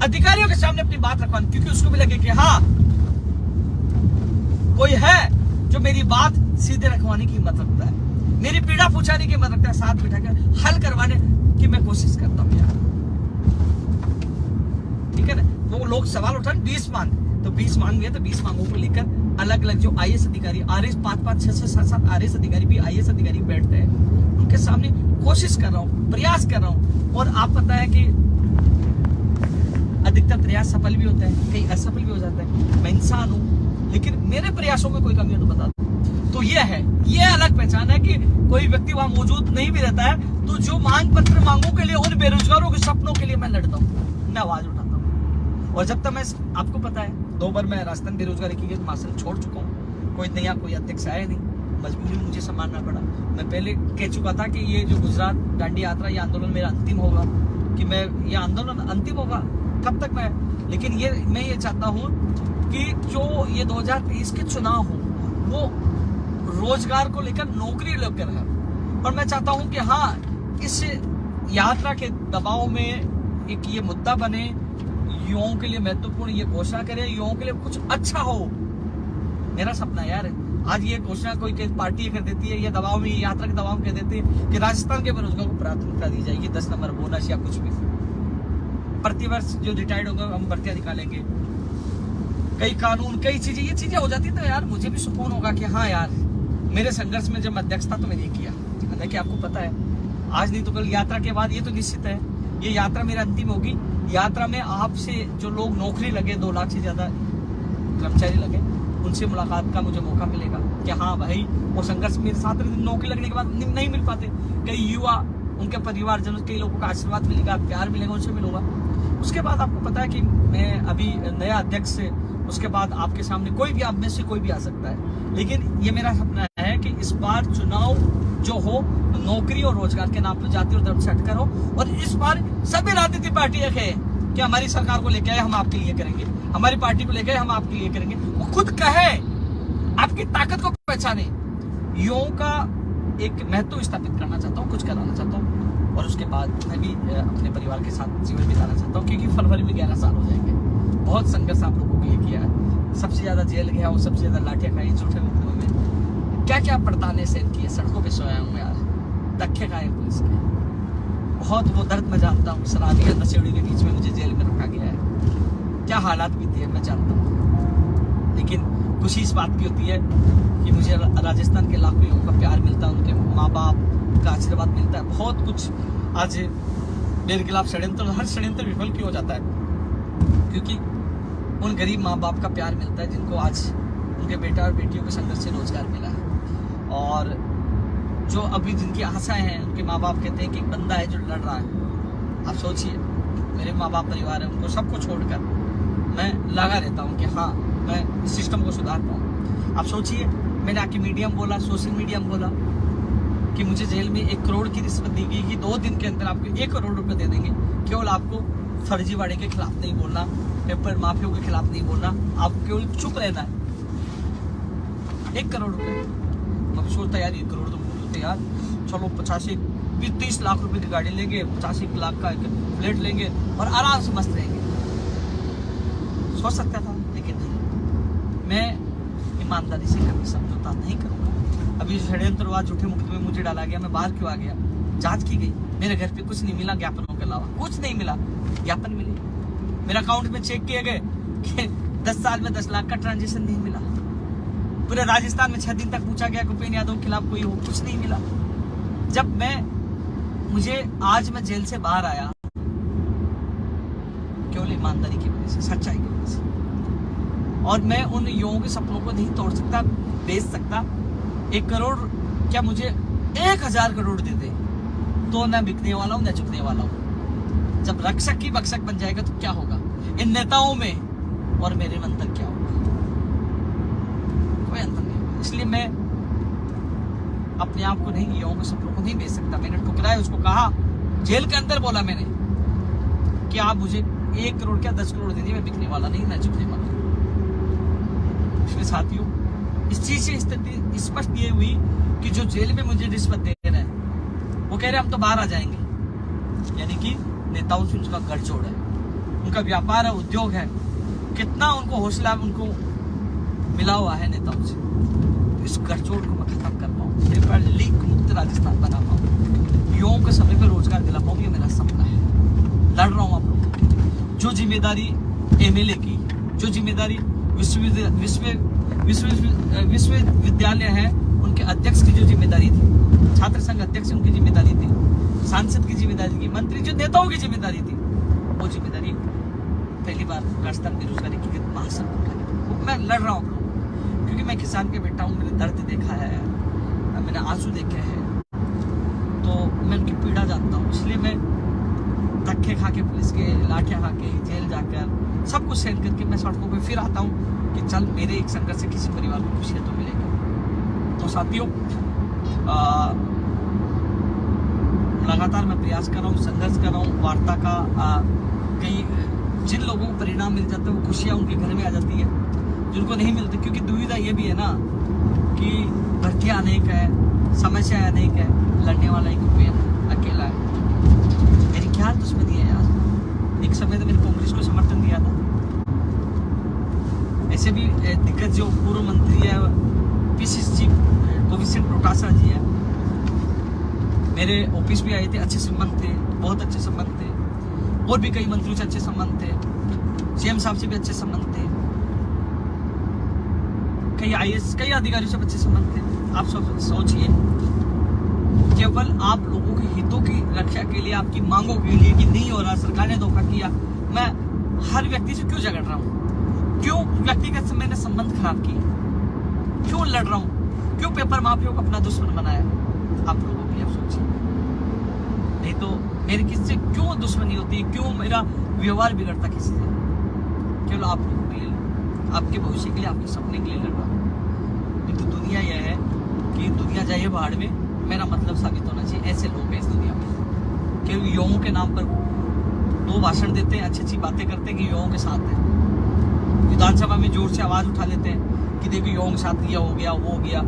अधिकारियों के सामने अपनी बात रखवानी, क्योंकि उसको भी लगे कि हाँ कोई है जो मेरी बात सीधे रखवाने की हिम्मत रखता है, मेरी पीड़ा पूछाने की हिम्मत रखता है, साथ बिठाकर हल करवाने की मैं कोशिश करता हूँ यार। ठीक है ना, वो लोग सवाल उठाए 20 मांग, तो 20 मांग भी है, तो 20 मांगों को लेकर अलग अलग जो आईएएस अधिकारी, आरएस 5-5, 6-6, 7-7 आरएस अधिकारी भी, आईएएस अधिकारी बैठते हैं, उनके सामने कोशिश कर रहा हूँ, प्रयास कर रहा हूँ। और आप पता है कि अधिकतर प्रयास सफल भी होता है, कहीं असफल भी हो जाता है, मैं इंसान हूँ, लेकिन मेरे प्रयासों में कोई कमी हो तो बता दो। तो ये है, ये अलग पहचान है कि कोई व्यक्ति वहां मौजूद नहीं भी रहता है, तो जो मांग पत्र मांगों के लिए, उन बेरोजगारों के सपनों के लिए मैं लड़ता हूँ, मैं आवाज उठाता हूँ। और जब तक मैं, आपको पता है 2 बार मैं राजस्थान बेरोजगारी की मासल छोड़ चुका हूँ, कोई नया कोई अध्यक्ष आया नहीं, मजबूरी में मुझे संभालना पड़ा। मैं पहले कह चुका था कि ये जो गुजरात दांडी यात्रा, ये आंदोलन मेरा अंतिम होगा, कि मैं ये आंदोलन अंतिम होगा कब तक मैं, लेकिन मैं ये चाहता हूँ कि जो ये 2023 के चुनाव हो वो रोजगार को लेकर, नौकरी लेकर है। और मैं चाहता हूँ कि हाँ, इस यात्रा के दबाव में एक ये मुद्दा बने, युवाओं के लिए महत्वपूर्ण ये घोषणा करे, युवाओं के लिए कुछ अच्छा हो। मेरा सपना यार, आज ये घोषणा कोई पार्टी कर देती है, ये दबाव में, यात्रा के दबाव में कह देती है कि राजस्थान के बेरोजगार को प्राथमिकता दी जाएगी, 10 नंबर बोनस या कुछ भी, प्रतिवर्ष जो रिटायर्ड होगा हम भर्तियां निकालेंगे, कई कानून, कई चीजें, ये चीजें हो जाती तो यार मुझे भी सुकून होगा कि हाँ यार, मेरे संघर्ष में जब अध्यक्ष था तो मैंने ये किया। हालांकि आपको पता है, आज नहीं तो कल यात्रा के बाद, ये तो निश्चित है, ये यात्रा मेरा अंतिम होगी। यात्रा में आपसे जो लोग नौकरी लगे, 2 लाख से ज्यादा कर्मचारी लगे, उनसे मुलाकात का मुझे मौका मिलेगा कि हाँ भाई, वो संघर्ष मेरे साथ नौकरी लगने के बाद नहीं मिल पाते, कई युवा, उनके परिवारजनों, कई लोगों का आशीर्वाद मिलेगा, प्यार मिलेगा, उनसे मिलूंगा। उसके बाद आपको पता है कि मैं अभी नया अध्यक्ष से, उसके बाद आपके सामने कोई भी, आप में से कोई भी आ सकता है, लेकिन ये मेरा सपना है कि इस बार चुनाव जो हो नौकरी और रोजगार के नाम पर जाति और धर्म से हटकर हो, और इस बार सभी राजनीतिक पार्टियां कहे कि हमारी सरकार को लेकर आए, हम आपके लिए करेंगे, हमारी पार्टी को लेकर हम आपके लिए करेंगे। वो खुद कहे, आपकी ताकत को पहचाने। युवाओं का एक महत्व स्थापित करना चाहता हूँ, कुछ कराना चाहता हूँ, और उसके बाद मैं भी अपने परिवार के साथ जीवन बिताना चाहता हूँ, क्योंकि फरवरी में 11 साल हो जाएंगे। बहुत संघर्ष आप लोगों के लिए किया है, सबसे ज्यादा जेल गया हूँ, सबसे ज्यादा लाठियां खाई, झूठे मुकदमे में क्या क्या पड़तालें सहन की है, सड़कों पे सोया हूँ यार, धक्के खाए पुलिस के, बहुत वो दर्द मैं जानता हूँ। शराबी और नशेड़ी के बीच में मुझे जेल में रखा गया है, क्या हालात बीती है मैं जानता हूँ, लेकिन खुशी इस बात की होती है कि मुझे राजस्थान के लाखों लोगों का प्यार मिलता है, उनके माँ बाप का आशीर्वाद मिलता है, बहुत कुछ। आज मेरे खिलाफ षड्यंत्र, हर षड्यंत्र विफल क्यों हो जाता है, क्योंकि उन गरीब माँ बाप का प्यार मिलता है जिनको आज उनके बेटा और बेटियों के संघर्ष से रोजगार मिला है। और जो अभी जिनकी आशाएं हैं, उनके माँ बाप कहते हैं कि एक बंदा है जो लड़ रहा है। आप सोचिए, मेरे माँ बाप परिवार है, उनको सबको छोड़कर मैं लगा रहता हूँ कि हाँ, मैं इस सिस्टम को सुधार पाऊँ। आप सोचिए, मैंने आके मीडिया में बोला, सोशल मीडिया में बोला कि मुझे जेल में 1 करोड़ की रिश्वत दी गई कि 2 दिन के अंदर आपको 1 करोड़ रुपए दे देंगे, केवल आपको फर्जीवाड़े के खिलाफ नहीं बोलना, पेपर माफियों के खिलाफ नहीं बोलना, आपको केवल चुप रहना है। 1 करोड़ रुपए, मैं सोचता यार 1 करोड़ तो बहुत होते यार, चलो 85-30 लाख रुपए की गाड़ी लेंगे, 85 लाख का फ्लैट लेंगे और आराम से मस्त रहेंगे, सोच सकता था, लेकिन नहीं। मैं ईमानदारी से कभी समझौता नहीं करूंगा। अभी षड्यंत्रवाद, झूठे मुकदमे में मुझे डाला गया, मैं बाहर क्यों आ गया, जांच की गई, मेरे घर पे कुछ नहीं मिला ज्ञापनों के अलावा, कुछ नहीं मिला, ज्ञापन मिले, मेरे अकाउंट में चेक किए गए कि 10 साल में 10 लाख का ट्रांजेक्शन नहीं मिला। पूरे राजस्थान में 6 दिन तक पूछा गया कि उपेंद्र यादव के खिलाफ कोई हो, कुछ नहीं मिला। जब मुझे आज मैं जेल से बाहर आया केवल ईमानदारी की वजह से, सच्चाई की वजह से, और मैं उन युवाओं के सपनों को नहीं तोड़ सकता, बेच सकता। 1 करोड़ क्या, मुझे 1000 करोड़ दे दे तो न बिकने वाला हूं, न चुकने वाला हूं। जब रक्षक ही बक्षक बन जाएगा तो क्या होगा इन नेताओं में और मेरे में अंतर क्या होगा, कोई अंतर नहीं होगा। इसलिए मैं अपने आप को नहीं, युवाओं के सपनों को नहीं बेच सकता। मैंने ठुकराया, उसको कहा, जेल के अंदर बोला मैंने कि आप मुझे 1 करोड़ क्या 10 करोड़ दे दिए, मैं बिकने वाला नहीं, न चुकने वाला। इसलिए साथियों, इस चीज से स्थिति स्पष्ट ये हुई कि जो जेल में मुझे रिश्वत दे रहे हैं वो कह रहे हम तो बाहर आ जाएंगे, यानी कि नेताओं से उनका गठजोड़ है, उनका व्यापार है, उद्योग है, कितना उनको हौसला उनको मिला हुआ है नेताओं से। इस गठजोड़ को मैं खत्म कर पाऊँ, लीक मुक्त राजस्थान बना पाऊँ, युवाओं को समय पर रोजगार दिला पाऊँ, ये मेरा सपना है। लड़ रहा हूँ आप लोगों के लिए। जो जिम्मेदारी MLA की, जो जिम्मेदारी विश्वविद्यालय है उनके अध्यक्ष की जो जिम्मेदारी थी, छात्र संघ अध्यक्ष उनकी जिम्मेदारी थी, सांसद की जिम्मेदारी थी, मंत्री जो नेताओं की जिम्मेदारी थी, वो जिम्मेदारी पहली बार राजस्थान बेरोजगारी की महासंघ मैं लड़ रहा हूँ, क्योंकि मैं किसान के बेटा हूँ, मैंने दर्द देखा है, मैंने आंसू देखे हैं, तो मैं उनकी पीड़ा जानता हूँ। इसलिए मैं धक्के खा के, पुलिस के लाठियां खा के, जेल जाकर सब कुछ सहन करके मैं सड़कों पे फिर आता हूँ कि चल मेरे एक संघर्ष से किसी परिवार को खुशियाँ तो मिलेगी। तो साथियों, लगातार मैं प्रयास कर रहा हूँ, संघर्ष कर रहा हूँ, वार्ता का कई जिन लोगों को परिणाम मिल जाता है वो खुशियाँ उनके घर में आ जाती है, जिनको नहीं मिलती। क्योंकि दुविधा ये भी है ना कि भर्तियाँ अनेक है, समस्या अनेक है, लड़ने वाला एक अकेला है। मेरी क्या दुश्मनी है यार, एक समय तो मैंने कांग्रेस को समर्थन दिया था। ऐसे भी दिग्गज जो पूर्व मंत्री है पीसीसी गोविंद डोटासरा जी है, मेरे ऑफिस भी आए थे, अच्छे संबंध थे, बहुत अच्छे संबंध थे। और भी कई मंत्रियों से अच्छे संबंध थे, सीएम साहब से भी अच्छे संबंध थे, कई आईएएस, कई अधिकारियों से अच्छे संबंध थे। आप सब सोचिए, केवल आप लोगों के हितों की रक्षा के लिए, आपकी मांगों के लिए कि नहीं हो रहा, सरकार ने धोखा किया, मैं हर व्यक्ति से क्यों झगड़ रहा हूँ? क्यों व्यक्तिगत से मैंने संबंध खराब किए? क्यों लड़ रहा हूँ? क्यों पेपर माफियों को अपना दुश्मन बनाया? आप लोगों के लिए आप सोचिए। नहीं तो मेरी किससे क्यों दुश्मनी होती है? क्यों मेरा व्यवहार बिगड़ता किसी से? केवल आप लोगों के लिए, आपके भविष्य के लिए, आपके सपने के लिए लड़ रहा हूँ। नहीं तो दुनिया यह है कि दुनिया जाइए बाहर में, मेरा मतलब साबित होना चाहिए। ऐसे लोग हैं इस दुनिया में, केवल युवाओं के नाम पर दो भाषण देते हैं, अच्छी अच्छी बातें करते हैं कि युवाओं के साथ है। विधानसभा में जोर से आवाज उठा लेते हैं कि देखो युवाओं के साथ ये हो गया, वो हो गया।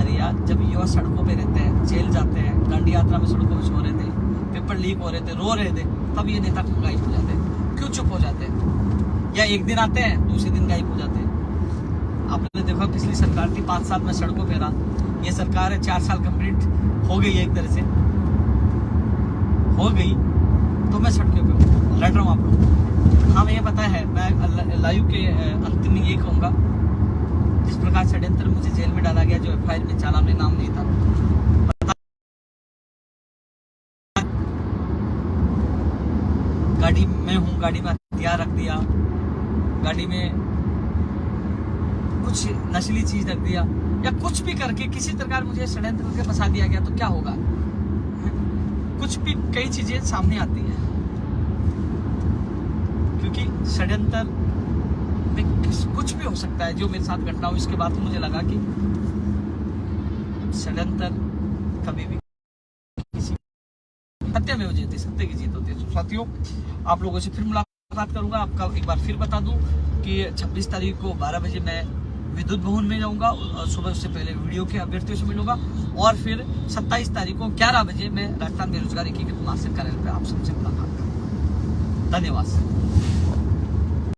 अरे यार, जब युवा सड़कों पे रहते हैं, जेल जाते हैं, दांडी यात्रा में सड़कों पे सो रहे थे, पेपर लीक हो रहे थे, रो रहे थे, तब ये नेता गायब हो जाते हैं। क्यों चुप हो जाते हैं? या एक दिन आते हैं, दूसरे दिन गायब हो जाते हैं। आपने देखा पिछली सरकार थी, 5 साल में सड़कों पे रहा। ये सरकार है 4 साल कंप्लीट हो गई है, एक तरह से हो गई, तो मैं सड़कों पे लड़ रहा हूँ आप लोग। हाँ, ये पता है, मैं लाइव के अंत में ये कहूँगा, जिस प्रकार षड्यंत्र मुझे जेल में डाला गया, जो एफआईआर में चालान में नाम नहीं था, गाड़ी में हूँ, गाड़ी में हथियार रख दिया, गाड़ी में कुछ नशीली चीज रख दिया, या कुछ भी करके किसी प्रकार मुझे षड्यंत्र करके फंसा दिया गया, तो क्या होगा? कुछ भी, कई चीजें सामने आती हैं, क्योंकि षड्यंत्र में कुछ भी हो सकता है। जो मेरे साथ घटना हुई, इसके बाद मुझे लगा कि षड्यंत्र कभी भी किसी सत्य में हो जाती, सत्य की जीत होती है। तो साथियों, आप लोगों से फिर मुलाकात करूंगा। आपका एक बार फिर बता दूं कि 26 तारीख को 12 बजे मैं विद्युत भवन में जाऊंगा, और सुबह उससे पहले वीडियो के अभ्यर्थियों से मिलूंगा, और फिर 27 तारीख को 11 बजे मैं राजस्थान बेरोजगार एकीकृत महासंघ कार्यालय पे आप सबसे मुलाकात करूंगा। धन्यवाद।